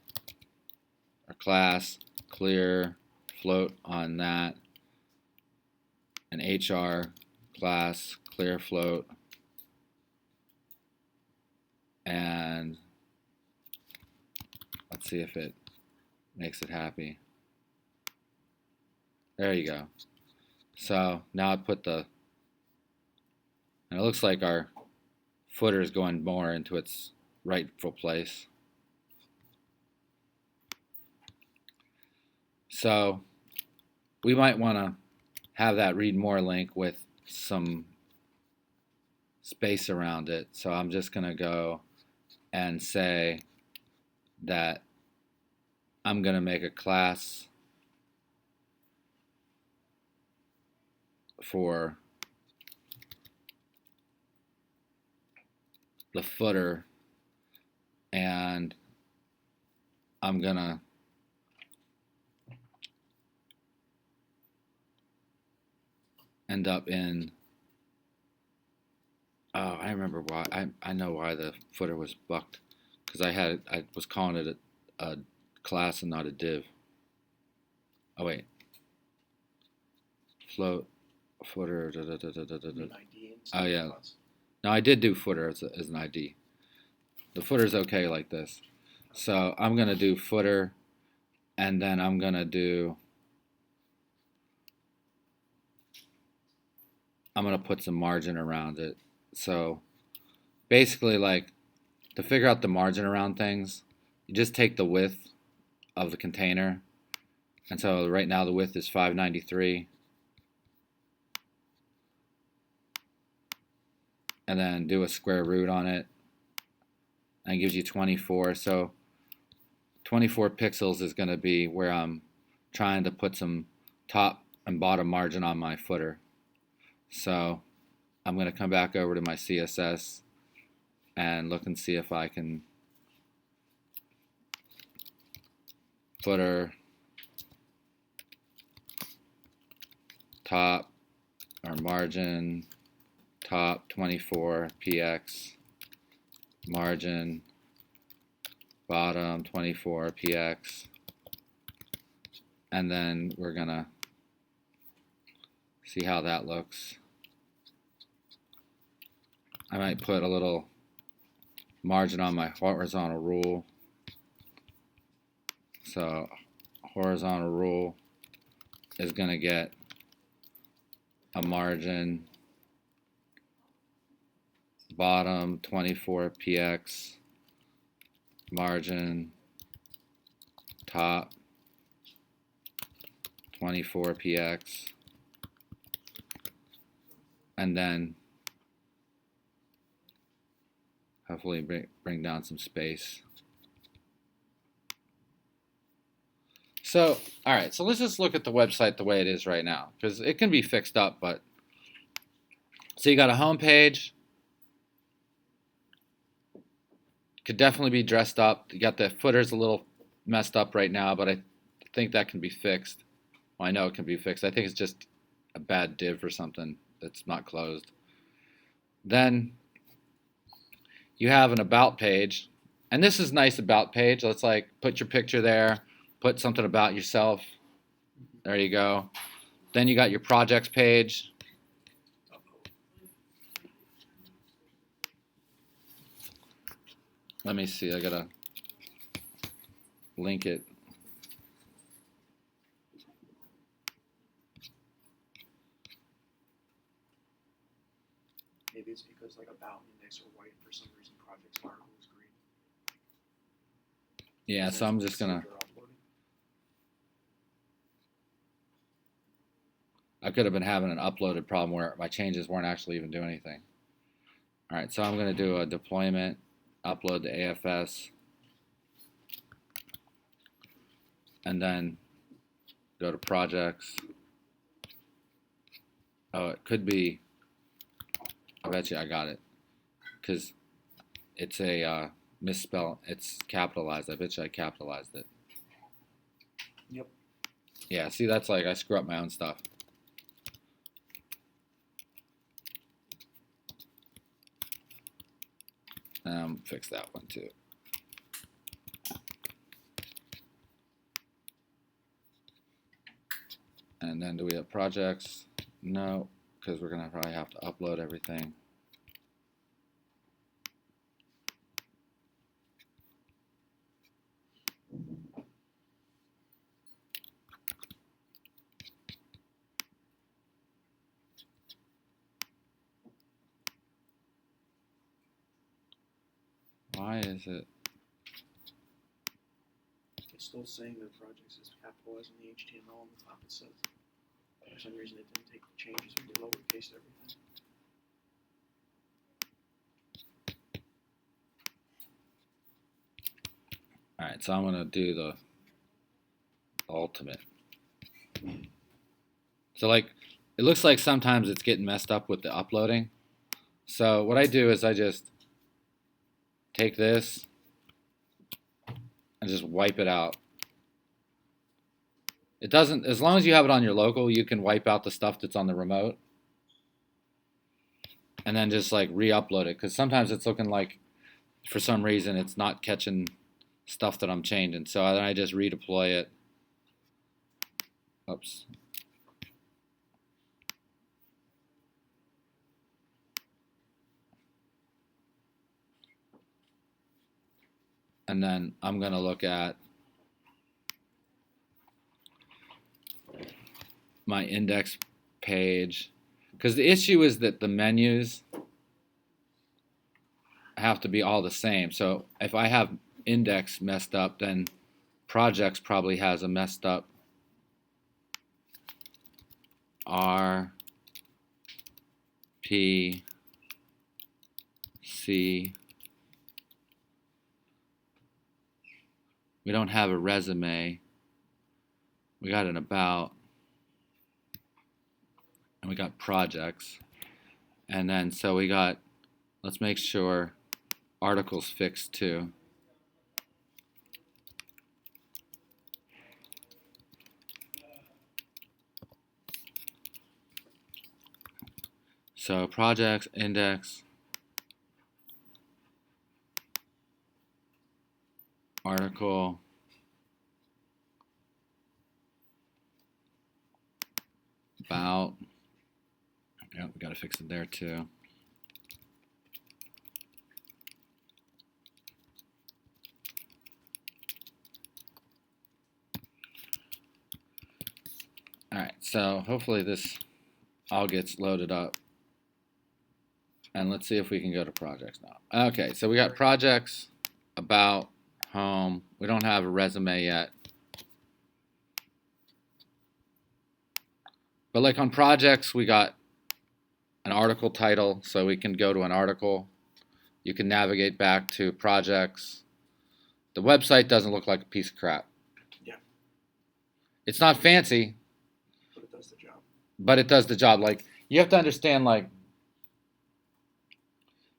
or class clear float on that, an HR class clear float, and let's see if it makes it happy. There you go. So now I put and it looks like our footer is going more into its rightful place. So we might want to have that read more link with some space around it. So I'm just going to go and say that I'm going to make a class for the footer, and I'm going to end up in, I remember why, I know why the footer was bucked, because I was calling it a class and not a div. Oh wait, float, footer, oh yeah, no, I did do footer as an ID. The footer's okay like this. So I'm going to do footer, and then I'm going to put some margin around it. So basically, like, to figure out the margin around things, you just take the width of the container And so right now the width is 593. And then do a square root on it. And it gives you 24. So 24 pixels is going to be where I'm trying to put some top and bottom margin on my footer. So I'm going to come back over to my CSS and look and see if I can footer top or margin top 24 px margin bottom 24 px, and then we're gonna see how that looks. I might put a little margin on my horizontal rule. So horizontal rule is gonna get a margin bottom 24 px margin top 24 px, and then hopefully bring down some space. So, all right, so let's just look at the website the way it is right now, because it can be fixed up, but so you got a home page. Could definitely be dressed up. You got the footers a little messed up right now, but I think that can be fixed. Well, I know it can be fixed. I think it's just a bad div or something that's not closed. Then you have an about page, and this is nice about page. Let's like put your picture there, put something about yourself. There you go. Then you got your projects page. Let me see, I gotta link it. Maybe it's because like about and index are white for some reason. Projects article is green. Yeah, so I'm just gonna. I could have been having an uploaded problem where my changes weren't actually even doing anything. All right, so I'm gonna do a deployment, upload to AFS, and then go to projects. Oh, it could be. I bet you I got it, because it's a misspell. It's capitalized. I bet you I capitalized it. Yep. Yeah, see, that's like I screw up my own stuff. Fix that one too. And then do we have projects? No, because we're gonna probably have to upload everything. Why is it? It's still saying that projects is capitalized in the HTML on the top. It says for some reason it didn't take the changes when you lowercase everything. All right, so I'm gonna do the ultimate. So like, it looks like sometimes it's getting messed up with the uploading. So what I do is I just take this and just wipe it out. It doesn't, as long as you have it on your local, you can wipe out the stuff that's on the remote and then just like re-upload it, because sometimes it's looking like for some reason it's not catching stuff that I'm changing. So then I just redeploy it. Oops. And then I'm going to look at my index page, because the issue is that the menus have to be all the same. So if I have index messed up, then projects probably has a messed up R P C. We don't have a resume. We got an about, and we got projects. And then so we got, let's make sure articles fixed too. So projects, index, article, about. Yeah, we gotta fix it there too. Alright, so hopefully this all gets loaded up. And let's see if we can go to projects now. Okay, so we got projects, about, home. We don't have a resume yet. But like on projects, we got an article title, so we can go to an article. You can navigate back to projects. The website doesn't look like a piece of crap. Yeah. It's not fancy, But it does the job. but it does the job. Like, you have to understand, like,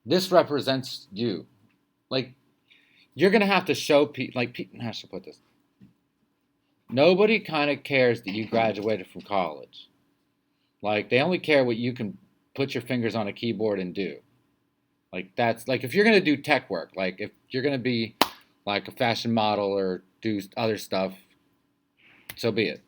this represents you. Like, you're going to have to show people, like, how should I put this? Nobody kind of cares that you graduated from college. Like, they only care what you can put your fingers on a keyboard and do. Like, that's, like, if you're going to do tech work, like, if you're going to be, like, a fashion model or do other stuff, so be it.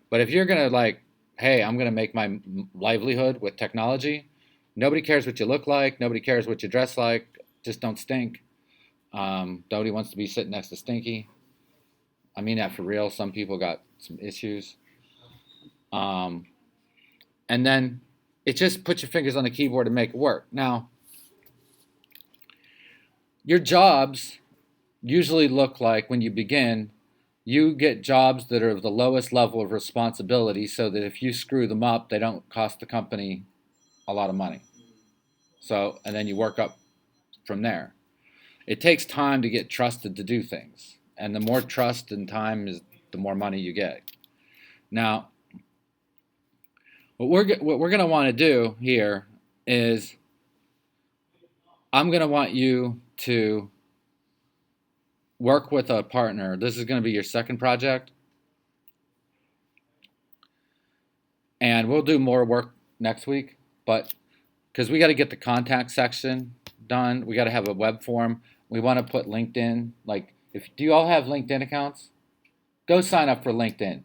But if you're going to, like, hey, I'm going to make my livelihood with technology, nobody cares what you look like. Nobody cares what you dress like. Just don't stink. Nobody wants to be sitting next to Stinky. I mean that for real. Some people got some issues. And then it just puts your fingers on the keyboard and make it work. Now, your jobs usually look like, when you begin, you get jobs that are of the lowest level of responsibility so that if you screw them up, they don't cost the company a lot of money. So, and then you work up from there. It takes time to get trusted to do things. And the more trust and time is, the more money you get. Now, what we're going to want to do here is, I'm going to want you to work with a partner. This is going to be your second project. And we'll do more work next week, but because we got to get the contact section done, we got to have a web form. We want to put LinkedIn. Like, do you all have LinkedIn accounts? Go sign up for LinkedIn.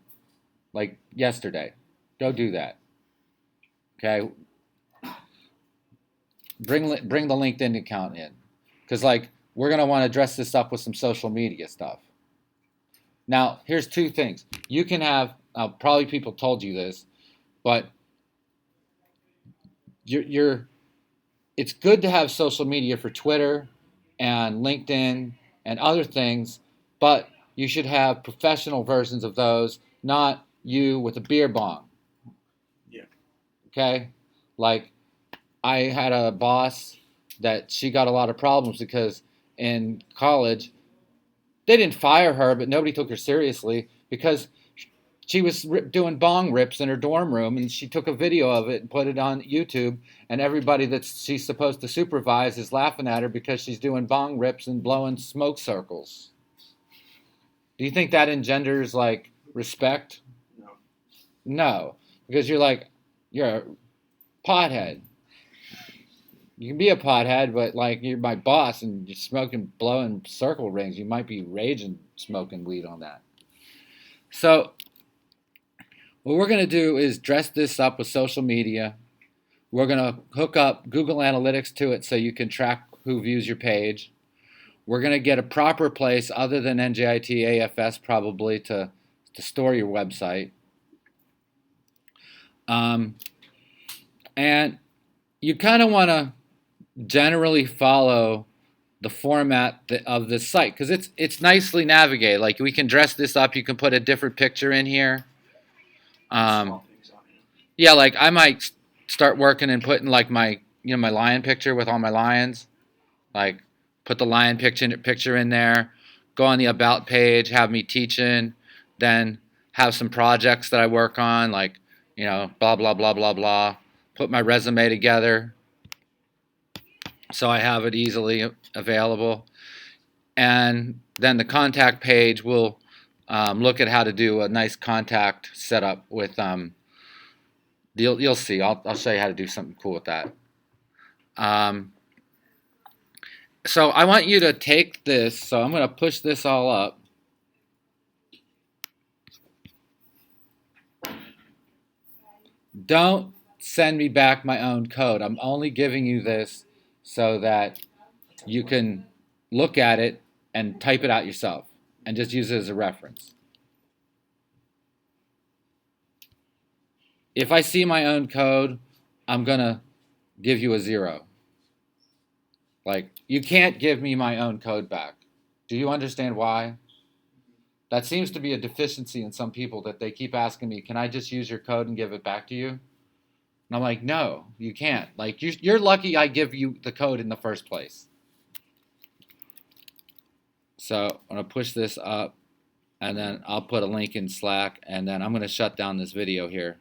Like yesterday. Go do that. Okay. Bring the LinkedIn account in, because like we're gonna want to dress this up with some social media stuff. Now, here's two things. You can have, probably people told you this, but it's good to have social media for Twitter and LinkedIn and other things, but you should have professional versions of those, not you with a beer bong. Yeah. Okay? Like, I had a boss that she got a lot of problems because in college, they didn't fire her, but nobody took her seriously because she was doing bong rips in her dorm room, and she took a video of it and put it on YouTube, and everybody that she's supposed to supervise is laughing at her because she's doing bong rips and blowing smoke circles. Do you think that engenders, like, respect? No. No, because you're a pothead. You can be a pothead, but like you're my boss and you're smoking, blowing circle rings. You might be raging, smoking weed on that. So what we're going to do is dress this up with social media. We're going to hook up Google Analytics to it so you can track who views your page. We're going to get a proper place other than NJIT AFS probably to store your website. And you kind of want to generally follow the format of this site because it's nicely navigated. Like, we can dress this up. You can put a different picture in here. Swap things out, Yeah, like I might start working and putting like my my lion picture with all my lions. Like put the lion picture in there. Go on the about page, have me teaching, then have some projects that I work on, like blah blah blah blah blah. Put my resume together so I have it easily available, and then the contact page will look at how to do a nice contact setup with you'll see. I'll show you how to do something cool with that. So I want you to take this. So I'm going to push this all up. Don't send me back my own code. I'm only giving you this so that you can look at it and type it out yourself and just use it as a reference. If I see my own code, I'm going to give you a 0. Like, you can't give me my own code back. Do you understand why? That seems to be a deficiency in some people, that they keep asking me, can I just use your code and give it back to you? And I'm like, no, you can't. Like, you're lucky I give you the code in the first place. So I'm going to push this up, and then I'll put a link in Slack, and then I'm going to shut down this video here.